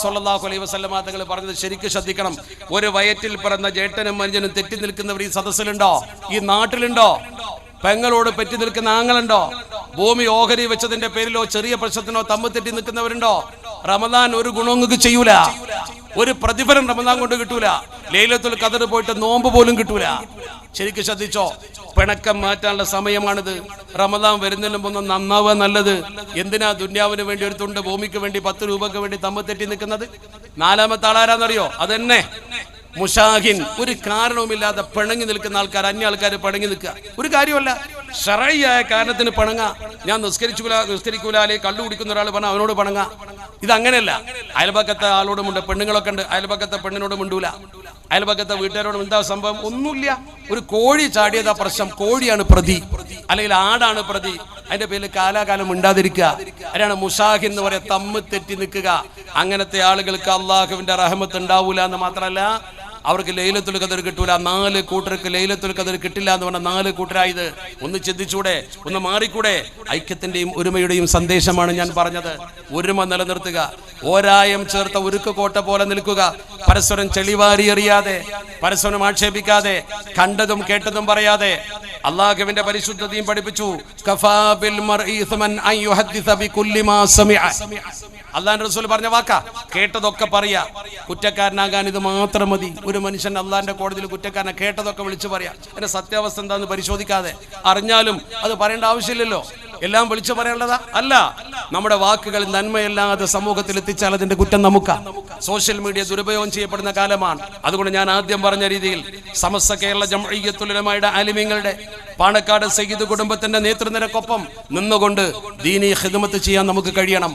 സ്വല്ലല്ലാഹു അലൈഹി വസല്ലമ തങ്ങൾ പറഞ്ഞത് ശരിക്കും ശ്രദ്ധിക്കണം. ഒരു വയറ്റിൽ പിറന്ന ജേട്ടനും അനുജനും തെറ്റി നിൽക്കുന്നവർ ഈ സദസ്സിലുണ്ടോ? ഈ നാട്ടിലുണ്ടോ? പെങ്ങളോട് പെറ്റി നിൽക്കുന്ന ആങ്ങളുണ്ടോ? ഭൂമി ഓഹരി വെച്ചതിന്റെ പേരിലോ ചെറിയ പ്രശ്നത്തിനോ തമ്മിൽ തെറ്റി നിൽക്കുന്നവരുണ്ടോ? റമദാൻ ഒരു ഗുണങ്ങൾക്ക് ചെയ്യൂല, ഒരു പ്രതിഫലം റമദാൻ കൊണ്ട് കിട്ടൂല. ലൈലത്തുൽ ഖദർ പോയിട്ട് നോമ്പ് പോലും കിട്ടൂല. ശരിക്കും ശ്രദ്ധിച്ചോ, പിണക്കം മാറ്റാനുള്ള സമയമാണിത്. റമദാൻ വരുന്നതിന് മുമ്പ് നന്നാവുക നല്ലത്. എന്തിനാ ദുന്യാവിന് വേണ്ടി ഒരു തുണ്ട് ഭൂമിക്ക് വേണ്ടി 10 രൂപക്ക് വേണ്ടി തമ്മിൽ തെറ്റി നിൽക്കുന്നത്? 4ാമത്തെ ആളാരാന്നറിയോ? അതെന്നെ മുഷാഹിൻ. ഒരു കാരണവുമില്ലാതെ പിണങ്ങി നിൽക്കുന്ന ആൾക്കാർ, അന്യ ആൾക്കാർ പിണങ്ങി നിൽക്കുക. ഒരു കാര്യമല്ല, ശറഈയായ കാരണത്തിന് പിണങ്ങ. ഞാൻ നിസ്കരിക്കൂല അല്ലെങ്കിൽ കള്ളു കുടിക്കുന്ന ഒരാൾ പറഞ്ഞാൽ അവനോട് പിണങ്ങ. ഇതങ്ങനെയല്ല. അയൽപക്കത്തെ ആളോട് മുണ്ട്, പെണ്ണുങ്ങളൊക്കെ ഉണ്ട്, അയൽപക്കത്തെ പെണ്ണിനോട് മിണ്ടൂല. അയൽപക്കത്തെ വീട്ടുകാരോട് എന്താ സംഭവം? ഒന്നുമില്ല. ഒരു കോഴി ചാടിയതാ പ്രശ്നം, കോഴിയാണ് പ്രതി, അല്ലെങ്കിൽ ആടാണ് പ്രതി. അതിന്റെ പേരിൽ കാലാകാലം മിണ്ടാതിരിക്കുക. അതിനാണ് മുഷാഹിൻ എന്ന് പറയാ, തമ്മിൽ തെറ്റി നിൽക്കുക. അങ്ങനത്തെ ആളുകൾക്ക് അള്ളാഹുവിന്റെ റഹ്മത്ത് ഉണ്ടാവൂല എന്ന് മാത്രമല്ല, അവർക്ക് ലൈലത്തുൽ ഖദർ കിട്ടൂല. 4 കൂട്ടർക്ക് ലൈലത്തുൽ ഖദർ കിട്ടില്ല എന്ന് പറഞ്ഞ 4 കൂട്ടരായത്. ഒന്ന് ചിന്തിച്ചൂടെ? ഒന്ന് മാറിക്കൂടെ? ഐക്യത്തിന്റെയും ഒരുമയുടെയും സന്ദേശമാണ് ഞാൻ പറഞ്ഞത്. ഒരുമ നിലനിർത്തുക, ഓരായം ചേർത്ത ഉരുക്ക് കോട്ട പോലെ നിൽക്കുക. പരസ്പരം ചെളിവാരി എറിയാതെ, പരസ്പരം ആക്ഷേപിക്കാതെ, കണ്ടതും കേട്ടതും പറയാതെ. അള്ളാഹുവിന്റെ പരിശുദ്ധതയും പഠിപ്പിച്ചു. കഫാ ബിൽ മർഇ ഇസ്മൻ അൻ യുഹദ്ദിസ ബികുല്ലി മാ സമിഅ. അള്ളാഹുവിന്റെ റസൂൽ പറഞ്ഞ വാക്കാ. കേട്ടതൊക്കെ പറയാ. കുറ്റക്കാരനാകാൻ ഇത് മാത്രം മതി. ഒരു മനുഷ്യൻ അള്ളാഹിന്റെ കോടതിയിൽ കുറ്റക്കാരനെ കേട്ടതൊക്കെ വിളിച്ചു പറയാ. അതിന്റെ സത്യാവസ്ഥ എന്താന്ന് പരിശോധിക്കാതെ. അറിഞ്ഞാലും അത് പറയേണ്ട ആവശ്യമില്ലല്ലോ. എല്ലാം വിളിച്ചു പറയാനുള്ളതാ? അല്ല. നമ്മുടെ വാക്കുകൾ നന്മയല്ലാതെ സമൂഹത്തിൽ എത്തിച്ചാൽ അതിന്റെ കുറ്റം നമുക്കാ. സോഷ്യൽ മീഡിയ ദുരുപയോഗം ചെയ്യപ്പെടുന്ന കാലമാണ്. അതുകൊണ്ട് ഞാൻ ആദ്യം പറഞ്ഞ രീതിയിൽ സമസ്ത കേരള ജംഇയ്യത്തുൽ ഉലമായുടെ ആലിമീങ്ങളുടെ പാണക്കാട് സയ്യിദ് കുടുംബത്തിന്റെ നേതൃനിരക്കൊപ്പം നിന്നുകൊണ്ട് ദീനീ ഖിദ്മത്ത് ചെയ്യാൻ നമുക്ക് കഴിയണം.